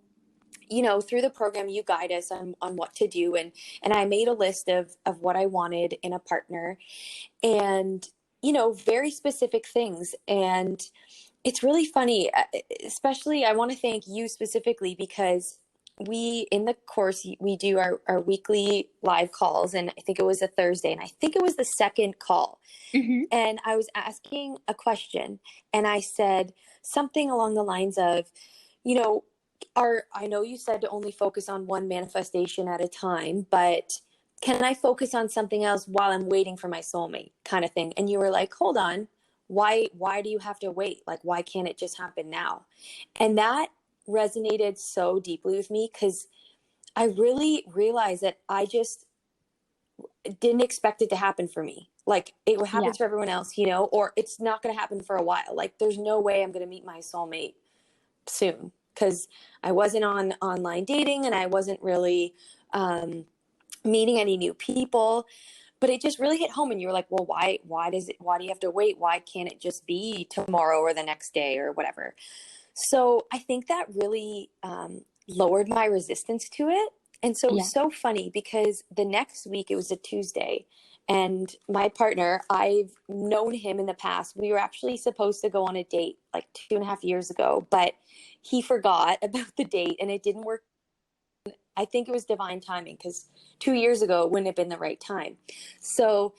through the program, you guide us on what to do, and I made a list of what I wanted in a partner, and very specific things. And it's really funny, especially I want to thank you specifically, because in the course, we do our weekly live calls, and I think it was a Thursday, and I think it was the second call. Mm-hmm. And I was asking a question, and I said something along the lines of, I know you said to only focus on one manifestation at a time, but can I focus on something else while I'm waiting for my soulmate, kind of thing? And you were like, hold on, why do you have to wait? Like, why can't it just happen now? And that resonated so deeply with me, because I really realized that I just didn't expect it to happen for me. Like, it happens for everyone else, or it's not going to happen for a while. Like, there's no way I'm going to meet my soulmate soon, because I wasn't on online dating, and I wasn't really meeting any new people. But it just really hit home, and you were like, well, why do you have to wait? Why can't it just be tomorrow or the next day or whatever? So I think that really lowered my resistance to it. And so it was so funny, because the next week, it was a Tuesday, and my partner, I've known him in the past. We were actually supposed to go on a date like 2.5 years ago, but he forgot about the date, and it didn't work. I think it was divine timing, because 2 years ago it wouldn't have been the right time. So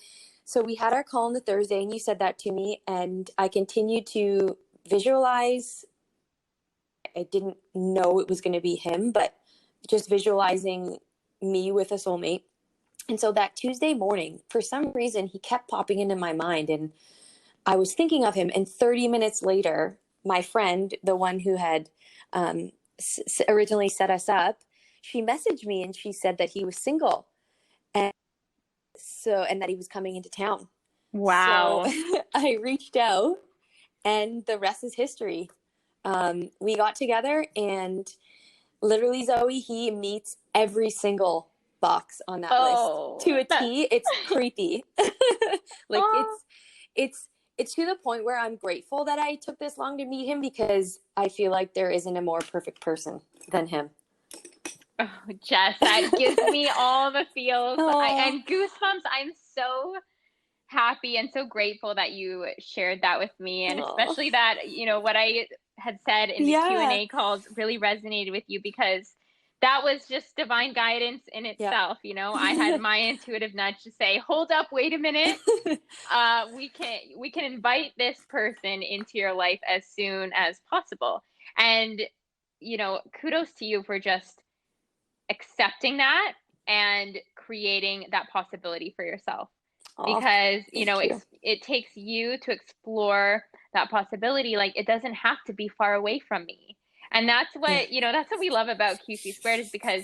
we had our call on the Thursday, and you said that to me, and I continued to visualize. I didn't know it was going to be him, but just visualizing me with a soulmate. And so that Tuesday morning, for some reason, he kept popping into my mind, and I was thinking of him. And 30 minutes later, my friend, the one who had originally set us up, she messaged me, and she said that he was single, and that he was coming into town. Wow. So I reached out, and the rest is history. We got together, and literally, Zoe, he meets every single box on that list to a T. It's creepy. It's to the point where I'm grateful that I took this long to meet him, because I feel like there isn't a more perfect person than him. Oh, Jess, that gives me all the feels and goosebumps. I'm so happy and so grateful that you shared that with me, and especially that what I had said in the Q&A calls really resonated with you, because that was just divine guidance in itself. You know, I had my intuitive nudge to say, hold up, wait a minute. We can invite this person into your life as soon as possible. And, you know, kudos to you for just accepting that and creating that possibility for yourself. Because, you know, it takes you to explore that possibility. Like, it doesn't have to be far away from me. And that's what, you know, that's what we love about QC² is because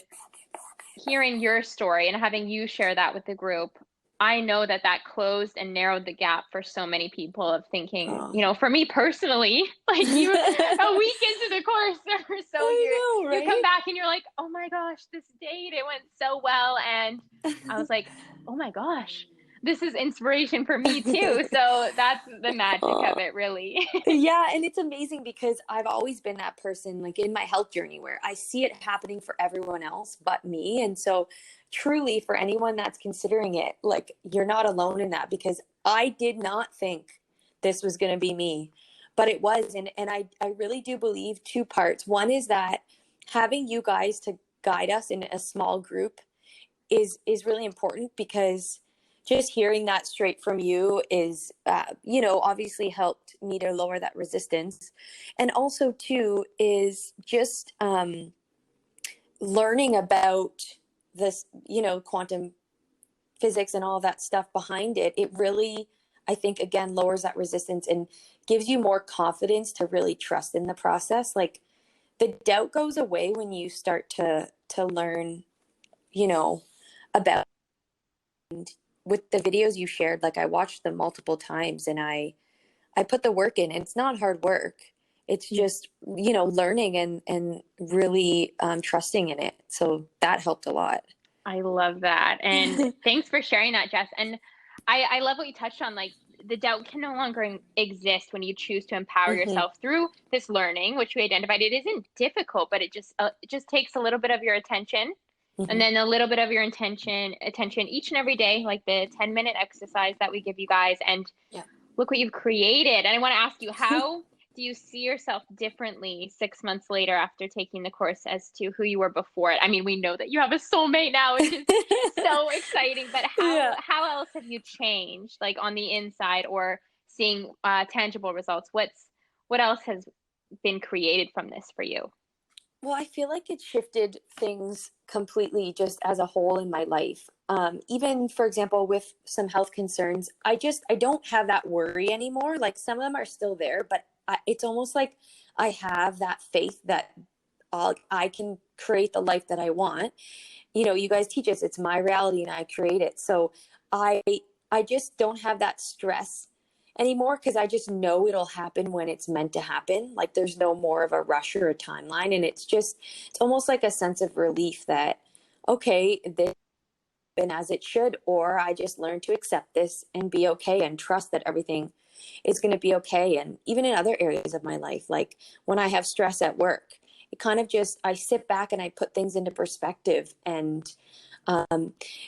hearing your story and having you share that with the group, I know that that closed and narrowed the gap for so many people of thinking, you know, for me personally, like you a week into the course or so, you come back and you're like, oh my gosh, this date, it went so well. And I was like, oh my gosh, this is inspiration for me too. So that's the magic of it, really. Yeah. And it's amazing because I've always been that person, like in my health journey, where I see it happening for everyone else but me. And so truly, for anyone that's considering it, like, you're not alone in that, because I did not think this was going to be me, but it was. And I really do believe two parts. One is that having you guys to guide us in a small group is really important, because just hearing that straight from you is, you know, obviously helped me to lower that resistance. And also too, is just learning about this, you know, quantum physics and all that stuff behind it. It really, I think, again, lowers that resistance and gives you more confidence to really trust in the process. Like, the doubt goes away when you start to learn, you know, about, with the videos you shared. Like, I watched them multiple times and I put the work in, and it's not hard work. It's just, you know, learning and really trusting in it. So that helped a lot. I love that. And thanks for sharing that, Jess. And I love what you touched on. Like, the doubt can no longer exist when you choose to empower yourself through this learning, which we identified. It isn't difficult, but it just takes a little bit of your attention. And then a little bit of your attention each and every day, like the 10-minute exercise that we give you guys. And look what you've created. And I want to ask you, how do you see yourself differently 6 months later after taking the course as to who you were before it? I mean, we know that you have a soulmate now, which is so exciting, but how else have you changed, like on the inside, or seeing tangible results? What else has been created from this for you? Well, I feel like it shifted things completely just as a whole in my life. Even, for example, with some health concerns, I don't have that worry anymore. Like, some of them are still there, but it's almost like I have that faith that I can create the life that I want. You know, you guys teach us it's my reality and I create it. So I just don't have that stress anymore, because I just know it'll happen when it's meant to happen. Like, there's no more of a rush or a timeline. And it's almost like a sense of relief that, okay, this been as it should, or I just learned to accept this and be okay and trust that everything is going to be okay. And even in other areas of my life, like when I have stress at work, it kind of just, I sit back and I put things into perspective. And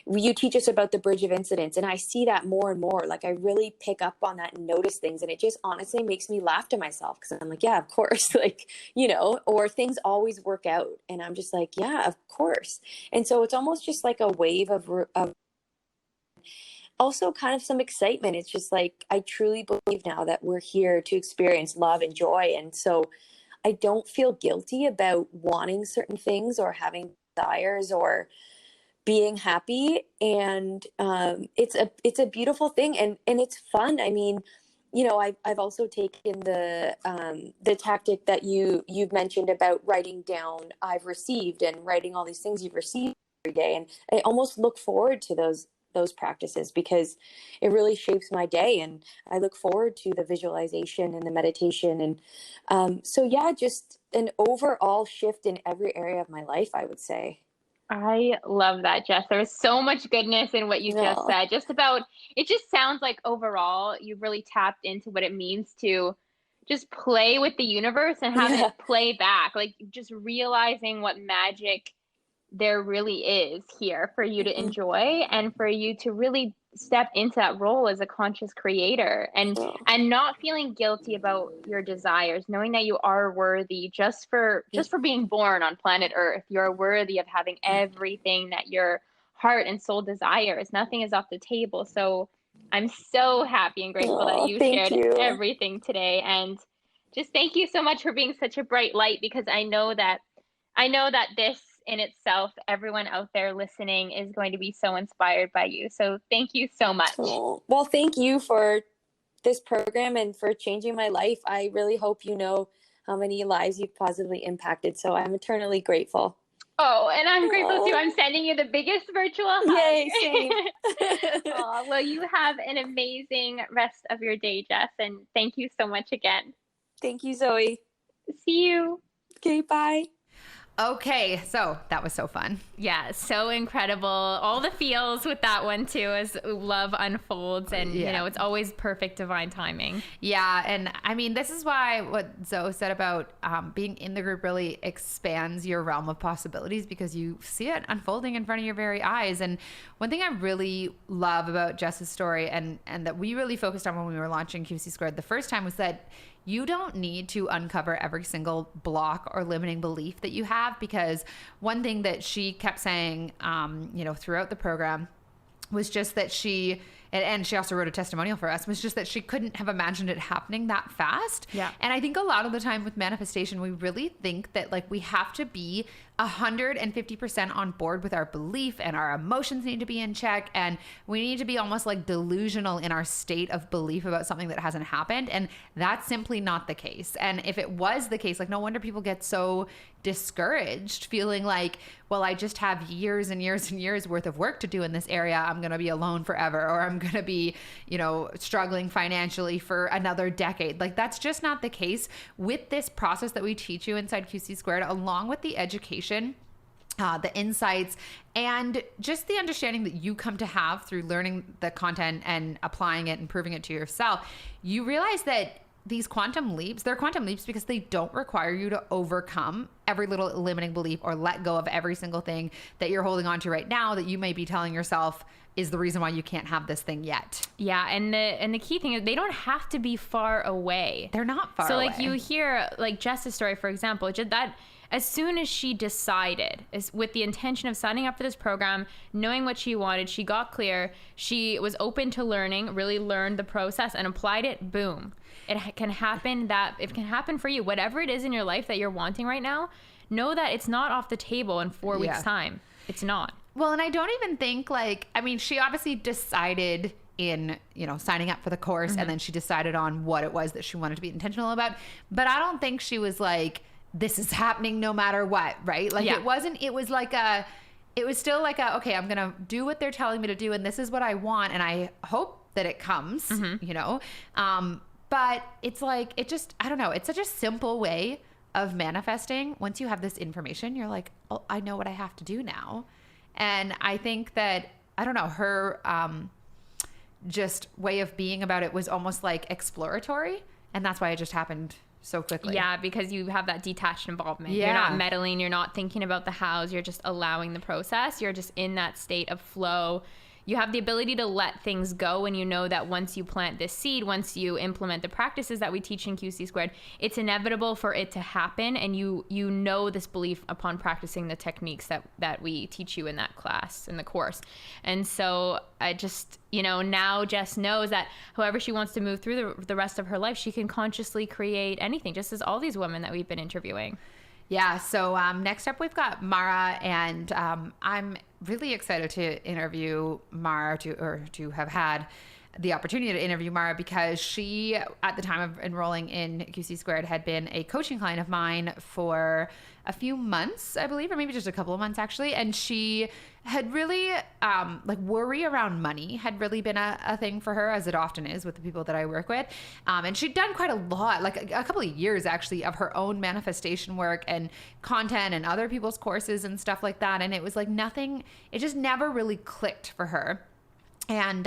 you teach us about the bridge of incidents, and I see that more and more. Like, I really pick up on that and notice things, and it just honestly makes me laugh to myself, because I'm like, yeah, of course, like, you know, or things always work out, and I'm just like, yeah, of course. And so it's almost just like a wave of also kind of some excitement. It's just like, I truly believe now that we're here to experience love and joy, and so I don't feel guilty about wanting certain things or having desires or being happy. And it's a beautiful thing, and it's fun. I mean, you know, I've also taken the tactic that you've mentioned about writing down I've received, and writing all these things you've received every day. And I almost look forward to those practices, because it really shapes my day, and I look forward to the visualization and the meditation. And so yeah, just an overall shift in every area of my life, I would say. I love that, Jess. There was so much goodness in what you just said. It just sounds like overall you've really tapped into what it means to just play with the universe and have it play back. Like, just realizing what magic there really is here for you to enjoy, and for you to really step into that role as a conscious creator, and not feeling guilty about your desires, knowing that you are worthy just for being born on planet Earth. You're worthy of having everything that your heart and soul desires. Nothing is off the table. So I'm so happy and grateful that you shared everything today, and just thank you so much for being such a bright light, because I know that this in itself, everyone out there listening is going to be so inspired by you. So thank you so much. Well, thank you for this program and for changing my life. I really hope you know how many lives you've positively impacted. So I'm eternally grateful. Oh, and I'm grateful too. I'm sending you the biggest virtual hug. Yay, same. Oh, well, you have an amazing rest of your day, Jess, and thank you so much again. Thank you, Zoe. See you. Okay, bye. Okay, so that was so fun. Yeah, so incredible. All the feels with that one too, as love unfolds, and you know, it's always perfect divine timing. Yeah, and I mean, this is why what Zoe said about being in the group really expands your realm of possibilities, because you see it unfolding in front of your very eyes. And one thing I really love about Jess's story, and that we really focused on when we were launching QC² the first time, was that you don't need to uncover every single block or limiting belief that you have, because one thing that she kept saying, throughout the program was just that she also wrote a testimonial for us, was just that she couldn't have imagined it happening that fast. Yeah. And I think a lot of the time with manifestation, we really think that like we have to be 150% on board with our belief, and our emotions need to be in check, and we need to be almost like delusional in our state of belief about something that hasn't happened. And that's simply not the case. And if it was the case, like, no wonder people get so discouraged, feeling like, well, I just have years and years and years worth of work to do in this area. I'm going to be alone forever, or I'm going to be, struggling financially for another decade. Like, that's just not the case with this process that we teach you inside QC², along with the education, the insights, and just the understanding that you come to have through learning the content and applying it and proving it to yourself. You realize that they're quantum leaps because they don't require you to overcome every little limiting belief or let go of every single thing that you're holding on to right now that you may be telling yourself is the reason why you can't have this thing yet. Yeah, and the key thing is they don't have to be far away. They're not far away. So like you hear like Jess's story, for example, just that as soon as she decided, with the intention of signing up for this program, knowing what she wanted, she got clear, she was open to learning, really learned the process and applied it, boom. It can happen for you. Whatever it is in your life that you're wanting right now, know that it's not off the table in 4 weeks' time. It's not. Well, and I don't even think she obviously decided in, signing up for the course, and then she decided on what it was that she wanted to be intentional about. But I don't think she was like, this is happening no matter what, right? Like it was still like okay, I'm going to do what they're telling me to do, and this is what I want, and I hope that it comes, but it's like, I don't know. It's such a simple way of manifesting. Once you have this information, you're like, oh, I know what I have to do now. And I think that, I don't know, her just way of being about it was almost like exploratory. And that's why it just happened so quickly. Yeah, because you have that detached involvement. Yeah. You're not meddling. You're not thinking about the hows. You're just allowing the process. You're just in that state of flow. You have the ability to let things go, and you know that once you plant this seed, once you implement the practices that we teach in QC², it's inevitable for it to happen, and you know this belief upon practicing the techniques that we teach you in that class, in the course. And so I just, now Jess knows that however she wants to move through the rest of her life, she can consciously create anything, just as all these women that we've been interviewing. Yeah. So next up, we've got Mara, and I'm really excited to interview Mara, to have had the opportunity to interview Mara, because she, at the time of enrolling in QC², had been a coaching client of mine for a few months, I believe, or maybe just a couple of months actually. And she had really, worry around money had really been a thing for her, as it often is with the people that I work with. And she'd done quite a lot, like a couple of years actually, of her own manifestation work and content and other people's courses and stuff like that. And it was like nothing, it just never really clicked for her. And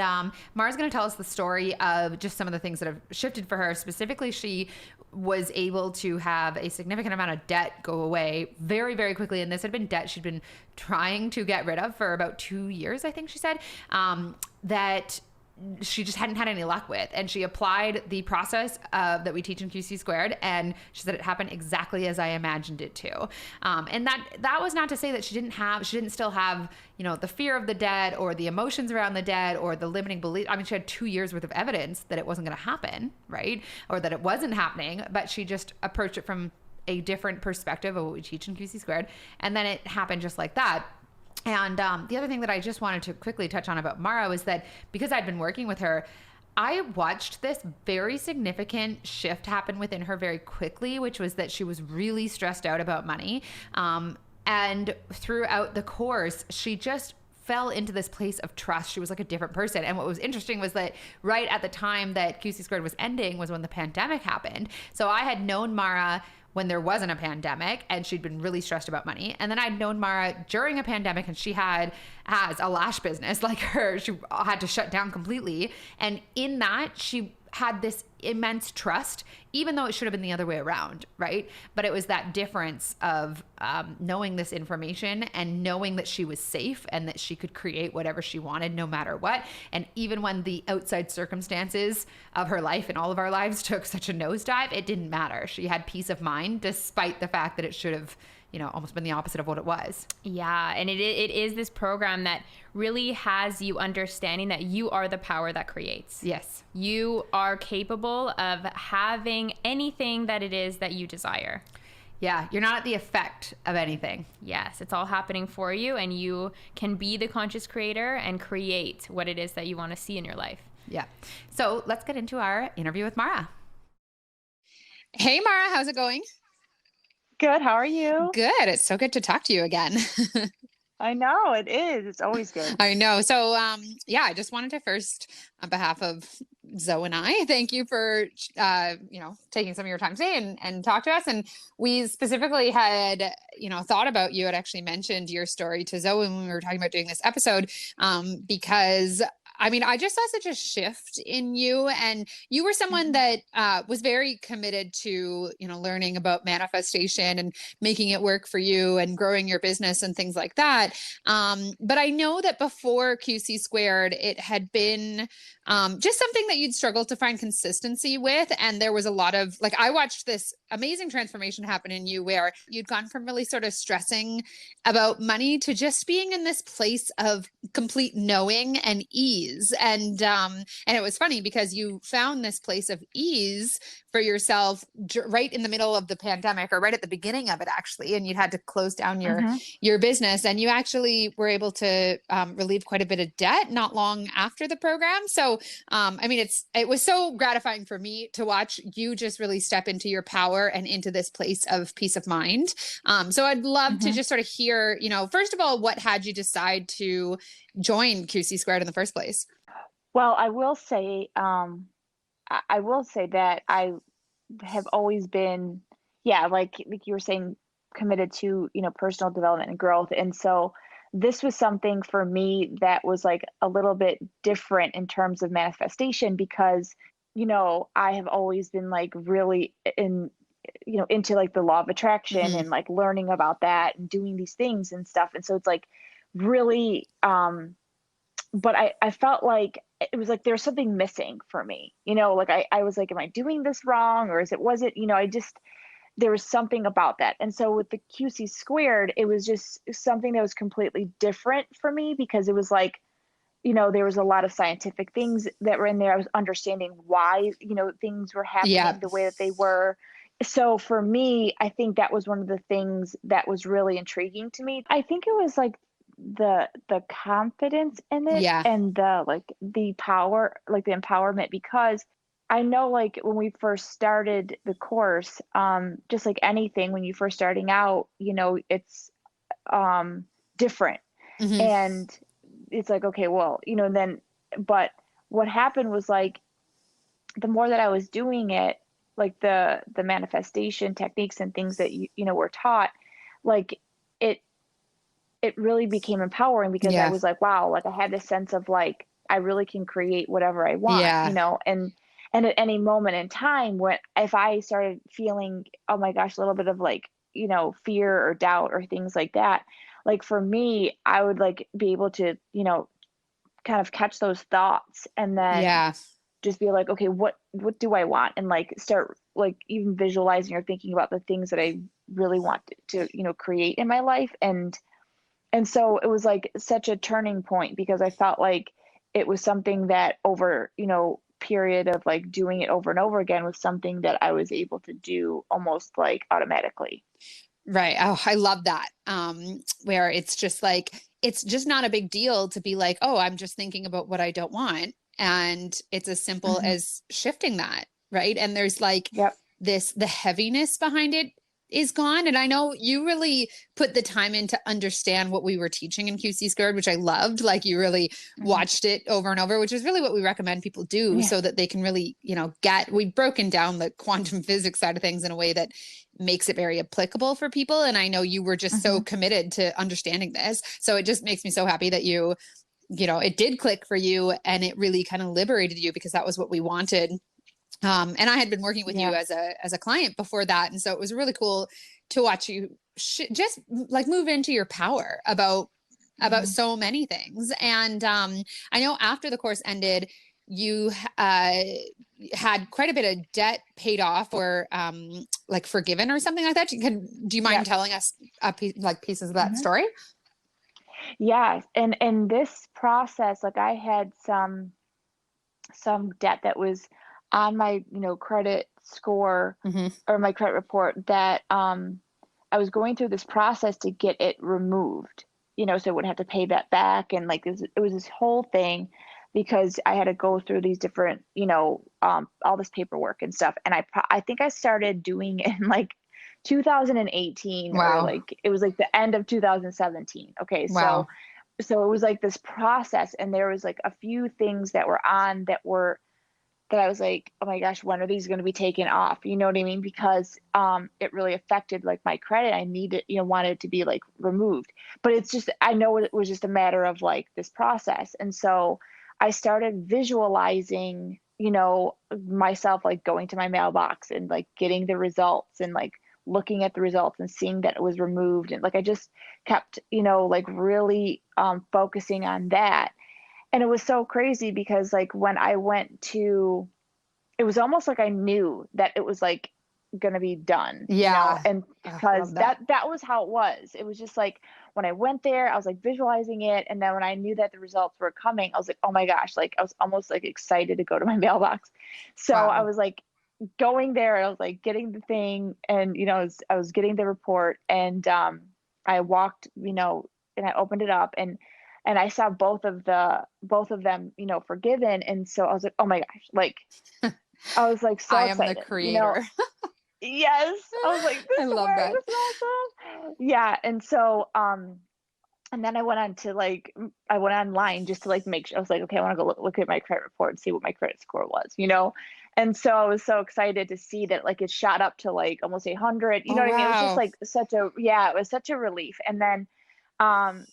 Mara's going to tell us the story of just some of the things that have shifted for her. Specifically, she was able to have a significant amount of debt go away very, very quickly. And this had been debt she'd been trying to get rid of for about 2 years, I think she said, that she just hadn't had any luck with. And she applied the process that we teach in QC², and she said it happened exactly as I imagined it to. And that was not to say that she didn't still have, the fear of the debt or the emotions around the debt or the limiting belief. I mean, she had 2 years worth of evidence that it wasn't going to happen, right? Or that it wasn't happening, but she just approached it from a different perspective of what we teach in QC². And then it happened just like that. And the other thing that I just wanted to quickly touch on about Mara was that because I'd been working with her, I watched this very significant shift happen within her very quickly, which was that she was really stressed out about money. And throughout the course, she just fell into this place of trust. She was like a different person. And what was interesting was that right at the time that QC² was ending was when the pandemic happened. So I had known Mara when there wasn't a pandemic, and she'd been really stressed about money. And then I'd known Mara during a pandemic, and she has a lash business like her. She had to shut down completely. And in that, she had this immense trust, even though it should have been the other way around, right? But it was that difference of knowing this information and knowing that she was safe and that she could create whatever she wanted no matter what. And even when the outside circumstances of her life and all of our lives took such a nosedive, it didn't matter. She had peace of mind despite the fact that it should have almost been the opposite of what it was. Yeah. And it is this program that really has you understanding that you are the power that creates. Yes. You are capable of having anything that it is that you desire. Yeah. You're not at the effect of anything. Yes. It's all happening for you, and you can be the conscious creator and create what it is that you want to see in your life. Yeah. So let's get into our interview with Mara. Hey, Mara, how's it going? Good. How are you? Good. It's so good to talk to you again. I know it is. It's always good. I know. So, I just wanted to first, on behalf of Zoe and I, thank you for, taking some of your time today and talk to us. And we specifically had, thought about you. Had actually mentioned your story to Zoe when we were talking about doing this episode, because I just saw such a shift in you, and you were someone that was very committed to, learning about manifestation and making it work for you and growing your business and things like that. But I know that before QC², it had been just something that you'd struggled to find consistency with. And there was a lot of, I watched this amazing transformation happen in you where you'd gone from really sort of stressing about money to just being in this place of complete knowing and ease. And it was funny because you found this place of ease for yourself right in the middle of the pandemic, or right at the beginning of it, actually. And you'd had to close down your business, and you actually were able to relieve quite a bit of debt not long after the program. So, it was so gratifying for me to watch you just really step into your power and into this place of peace of mind. So I'd love to just sort of hear, first of all, what had you decide to join QC² in the first place? Well, I will say that I have always been, like you were saying, committed to, personal development and growth. And so this was something for me that was like a little bit different in terms of manifestation, because, I have always been like really into like the law of attraction and like learning about that and doing these things and stuff. And so it's like really, but I felt like it was like there's something missing for me, I was like, am I doing this wrong, or there was something about that. And so with the QC², it was just something that was completely different for me, because it was like, there was a lot of scientific things that were in there. I was understanding why, things were happening the way that they were. So for me, I think that was one of the things that was really intriguing to me. I think it was like the confidence in it and the power, like the empowerment, because I know like when we first started the course, just like anything, when you first starting out, it's different. And it's like, okay, well, but what happened was like, the more that I was doing it, like the manifestation techniques and things that, were taught, like it really became empowering, because I was like, wow, like I had this sense of like, I really can create whatever I want, Yeah. you know, and at any moment in time when, if I started feeling, oh my gosh, a little bit of like, you know, fear or doubt or things like that, like for me, I would like be able to, you know, kind of catch those thoughts and then Yeah. just be like, okay, what do I want? And like start like even visualizing or thinking about the things that I really want to, you know, create in my life. And so it was like such a turning point because I felt like it was something that over, you know, period of like doing it over and over again was something that I was able to do almost like automatically. Right. Oh, I love that. Where it's just like, it's just not a big deal to be like, oh, I'm just thinking about what I don't want. And it's as simple as shifting that. Right. And there's like Yep. the heaviness behind it is gone. And I know you really put the time in to understand what we were teaching in QC², which I loved. Like you really watched it over and over, which is really what we recommend people do so that they can really, you know, we've broken down the quantum physics side of things in a way that makes it very applicable for people. And I know you were just so committed to understanding this. So it just makes me so happy that you know, it did click for you and it really kind of liberated you because that was what we wanted. And I had been working with you as a client before that. And so it was really cool to watch you just like move into your power about so many things. And I know after the course ended, you had quite a bit of debt paid off or like forgiven or something like that. Do you mind telling us pieces of that story? Yeah. And this process, like I had some debt that was on my, you know, credit score or my credit report that I was going through this process to get it removed, you know, so I wouldn't have to pay that back. And like it was this whole thing because I had to go through these different, you know, all this paperwork and stuff. And I think I started doing it in like 2018 or like it was like the end of 2017. Okay. So it was like this process and there was like a few things that were on that I was like, oh my gosh, when are these going to be taken off? You know what I mean? Because it really affected like my credit. I needed, you know, wanted it to be like removed. But it's just, I know it was just a matter of like this process. And so I started visualizing, you know, myself like going to my mailbox and like getting the results and like looking at the results and seeing that it was removed. And like I just kept, you know, like really focusing on that. And it was so crazy because like when I went to, it was almost like I knew that it was like going to be done, you know, and because that was how it was. It was just like when I went there, I was like visualizing it. And then when I knew that the results were coming, I was like, oh my gosh, like I was almost like excited to go to my mailbox. So I was like going there, I was like getting the thing and, you know, I was getting the report and I walked, you know, and I opened it up and I saw both of them, you know, forgiven. And so I was like, oh my gosh, like, I was like, so I excited, am the creator. You know? Yes. I was like, this I love works, that. this is awesome. Yeah. And so, and then I went online just to like make sure I was like, okay, I want to go look at my credit report and see what my credit score was, you know? And so I was so excited to see that like it shot up to like almost 800, you know what I mean? It was just like it was such a relief. And then,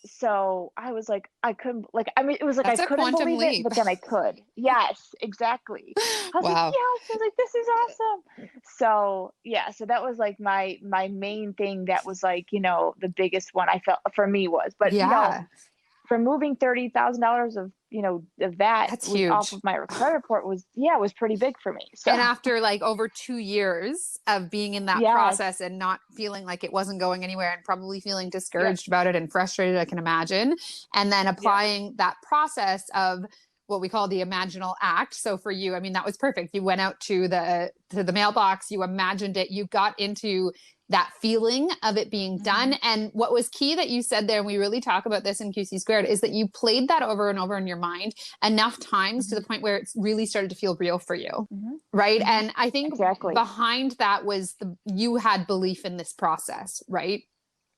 so I was like, I couldn't like, I mean, it was like, That's I a couldn't quantum believe leap. it, but then I could. Yes, exactly. I was like, yes, I was like, this is awesome. So yeah, so that was like my main thing that was like, you know, the biggest one I felt for me was, but you know, removing $30,000 of, you know, of that That's was huge. off of my credit report was pretty big for me. So And after like over 2 years of being in that process and not feeling like it wasn't going anywhere and probably feeling discouraged about it and frustrated, I can imagine. And then applying that process of what we call the imaginal act. So for you, I mean, that was perfect. You went out to the mailbox, you imagined it, you got into that feeling of it being done. And what was key that you said there, and we really talk about this in QC², is that you played that over and over in your mind enough times to the point where it really started to feel real for you. Right. And I think behind that was you had belief in this process, right?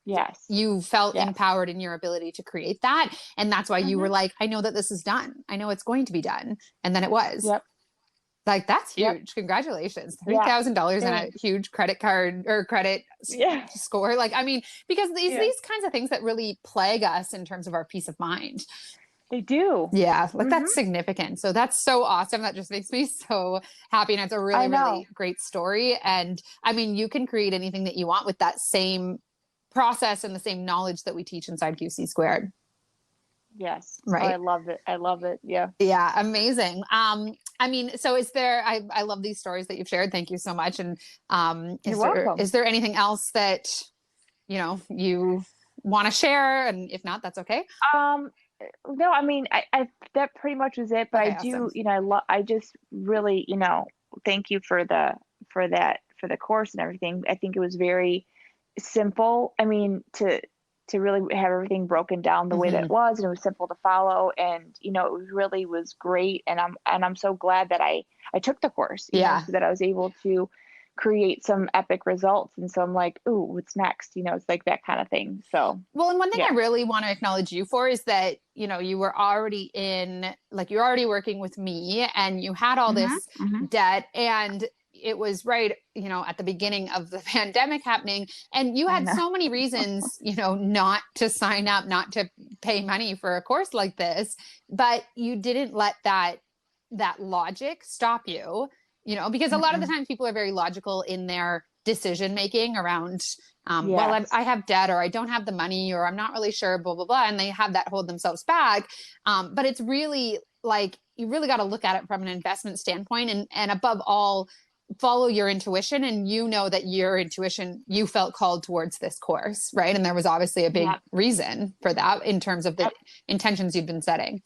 Yes. You felt empowered in your ability to create that. And that's why you were like, I know that this is done. I know it's going to be done. And then it was. Like, that's huge. Congratulations. $3,000 and a huge credit card or credit score. Like, I mean, because these kinds of things that really plague us in terms of our peace of mind. They do. Yeah, like that's significant. So that's so awesome. That just makes me so happy. And it's a really, really great story. And I mean, you can create anything that you want with that same process and the same knowledge that we teach inside QC². Yes. Right. Oh, I love it. I love it. Yeah. Yeah. Amazing. I mean, so is there, I love these stories that you've shared. Thank you so much. And You're welcome. is there anything else that, you know, you want to share? And if not, that's okay. No, I mean, I that pretty much was it, but Okay, I do, awesome. you know, I just really, you know, thank you for the course and everything. I think it was very simple. I mean, to really have everything broken down the way that it was, and it was simple to follow, and you know, it really was great. And I'm so glad that I took the course, you know, so that I was able to create some epic results. And so I'm like, ooh, what's next? You know, it's like that kind of thing. So well, and one thing yeah. I really want to acknowledge you for is that, you know, you were already you're already working with me, and you had all this debt, and it was right, you know, at the beginning of the pandemic happening, and you had so many reasons, you know, not to sign up, not to pay money for a course like this, but you didn't let that logic stop you, you know, because a lot of the times people are very logical in their decision making around, well, I have debt, or I don't have the money, or I'm not really sure, blah, blah, blah. And they have that hold themselves back. But it's really like, you really got to look at it from an investment standpoint, and above all, follow your intuition. And you know that your intuition, you felt called towards this course, right? And there was obviously a big reason for that in terms of the intentions you've been setting.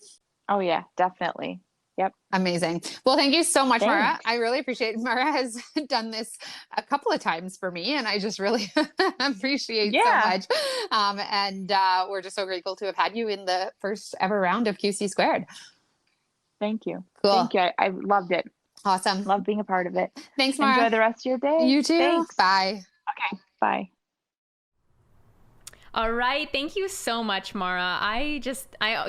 Oh yeah, definitely. Yep. Amazing. Well, thank you so much, Thanks. Mara. I really appreciate it. Mara has done this a couple of times for me, and I just really appreciate so much. And we're just so grateful to have had you in the first ever round of QC². Thank you. Cool. Thank you. I loved it. Awesome. Love being a part of it. Thanks, Mara. Enjoy the rest of your day. You too. Thanks. Bye. Okay. Bye. All right. Thank you so much, Mara. I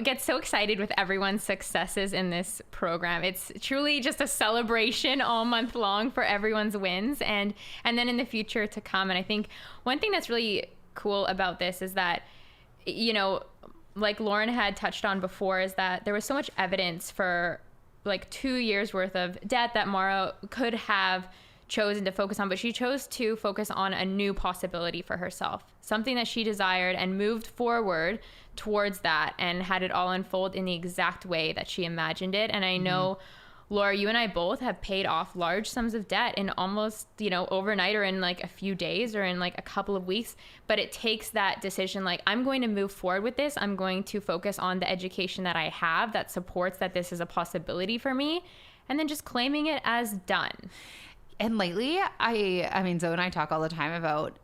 get so excited with everyone's successes in this program. It's truly just a celebration all month long for everyone's wins, and then in the future to come. And I think one thing that's really cool about this is that, you know, like Lauren had touched on before, is that there was so much evidence for like 2 years worth of debt that Mara could have chosen to focus on, but she chose to focus on a new possibility for herself, something that she desired, and moved forward towards that and had it all unfold in the exact way that she imagined it. And I know, Laura, you and I both have paid off large sums of debt in almost, you know, overnight, or in like a few days, or in like a couple of weeks. But it takes that decision, like, I'm going to move forward with this. I'm going to focus on the education that I have that supports that this is a possibility for me, and then just claiming it as done. And lately, I mean, Zoe and I talk all the time about,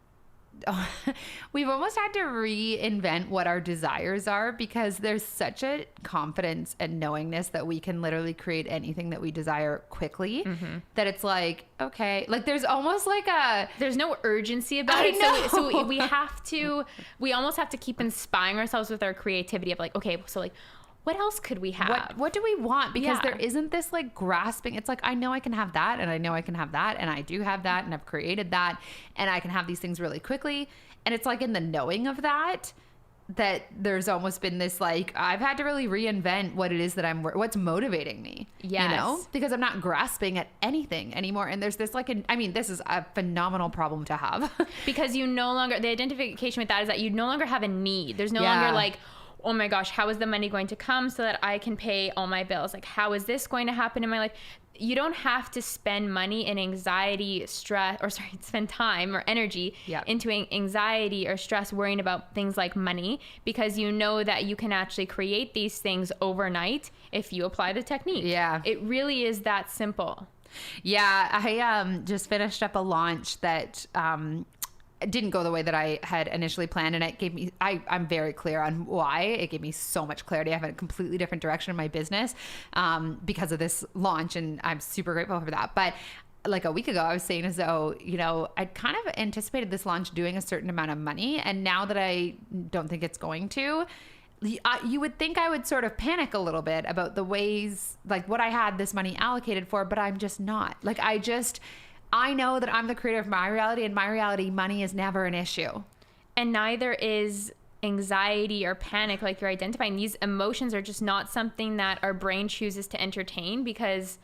we've almost had to reinvent what our desires are, because there's such a confidence and knowingness that we can literally create anything that we desire quickly, that it's like, okay, like there's almost like there's no urgency about it. So we almost have to keep inspiring ourselves with our creativity of like, okay, so like, what else could we have? What do we want? Because there isn't this like grasping. It's like, I know I can have that, and I know I can have that, and I do have that, and I've created that, and I can have these things really quickly. And it's like in the knowing of that there's almost been this like, I've had to really reinvent what it is that what's motivating me. Yes. You know? Because I'm not grasping at anything anymore. And there's this like, this is a phenomenal problem to have. Because you no longer, the identification with that is that you no longer have a need. There's no longer like, oh my gosh, how is the money going to come so that I can pay all my bills? Like, how is this going to happen in my life? You don't have to spend money and anxiety, spend time or energy into anxiety or stress worrying about things like money, because you know that you can actually create these things overnight if you apply the technique. Yeah. It really is that simple. Yeah. I just finished up a launch that didn't go the way that I had initially planned, and it gave me, I'm very clear on why. It gave me so much clarity. I have a completely different direction in my business because of this launch, and I'm super grateful for that. But like a week ago, I was saying as though, you know, I'd kind of anticipated this launch doing a certain amount of money, and now that I don't think it's going to, you would think I would sort of panic a little bit about the ways, like what I had this money allocated for, but I'm just not. Like, I know that I'm the creator of my reality, and my reality, money is never an issue. And neither is anxiety or panic like you're identifying, these emotions are just not something that our brain chooses to entertain because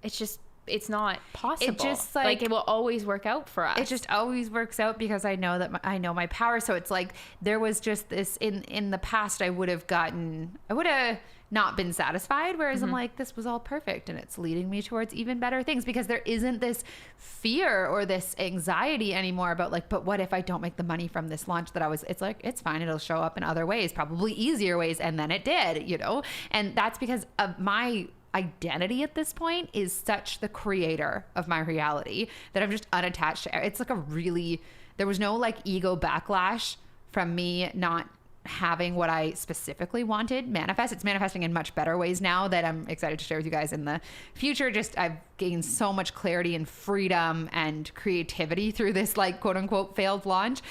it's not possible. It just like it will always work out for us. It just always works out because I know that I know my power. So it's like there was just this in the past I would have not been satisfied, whereas I'm like, this was all perfect and it's leading me towards even better things because there isn't this fear or this anxiety anymore about like, but what if I don't make the money from this launch it's like, it's fine, it'll show up in other ways, probably easier ways, and then it did, you know. And that's because of my identity at this point is such the creator of my reality that I'm just unattached to it's like there was no like ego backlash from me not having what I specifically wanted manifest. It's manifesting in much better ways now that I'm excited to share with you guys in the future. Just I've gained so much clarity and freedom and creativity through this like quote unquote failed launch.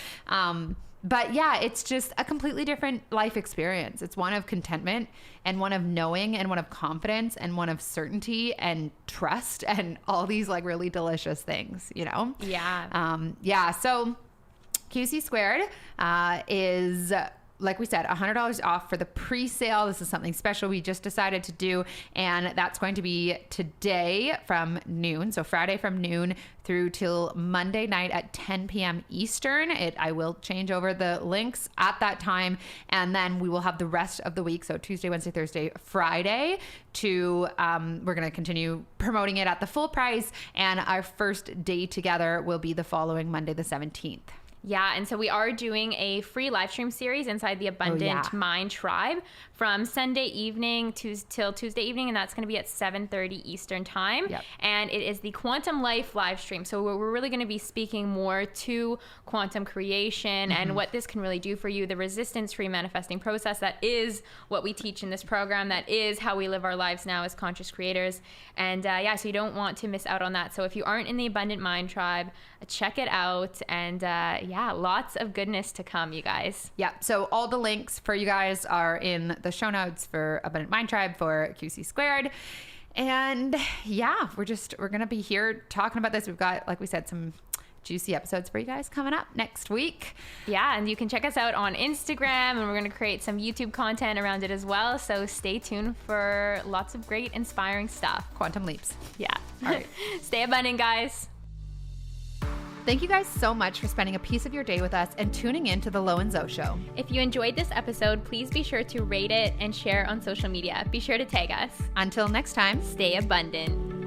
But yeah, it's just a completely different life experience. It's one of contentment and one of knowing and one of confidence and one of certainty and trust and all these like really delicious things, you know? Yeah. So QC² is, like we said, $100 off for the pre-sale. This is something special we just decided to do, and that's going to be today from noon. So Friday from noon through till Monday night at 10 p.m. Eastern. I will change over the links at that time, and then we will have the rest of the week. So Tuesday, Wednesday, Thursday, Friday we're going to continue promoting it at the full price, and our first day together will be the following Monday, the 17th. Yeah, and so we are doing a free live stream series inside the Abundant Mind Tribe from Sunday evening till Tuesday evening, and that's going to be at 7:30 Eastern time. Yep. And it is the Quantum Life live stream. So we're really going to be speaking more to quantum creation and what this can really do for you, the resistance-free manifesting process. That is what we teach in this program. That is how we live our lives now as conscious creators. And so you don't want to miss out on that. So if you aren't in the Abundant Mind Tribe, check it out. And lots of goodness to come, you guys. Yeah. So all the links for you guys are in the show notes for Abundant Mind Tribe, for QC². And yeah, we're going to be here talking about this. We've got, like we said, some juicy episodes for you guys coming up next week. Yeah. And you can check us out on Instagram, and we're going to create some YouTube content around it as well. So stay tuned for lots of great, inspiring stuff. Quantum leaps. Yeah. All right. Stay abundant, guys. Thank you guys so much for spending a piece of your day with us and tuning in to The Lo and Zo Show. If you enjoyed this episode, please be sure to rate it and share on social media. Be sure to tag us. Until next time, stay abundant.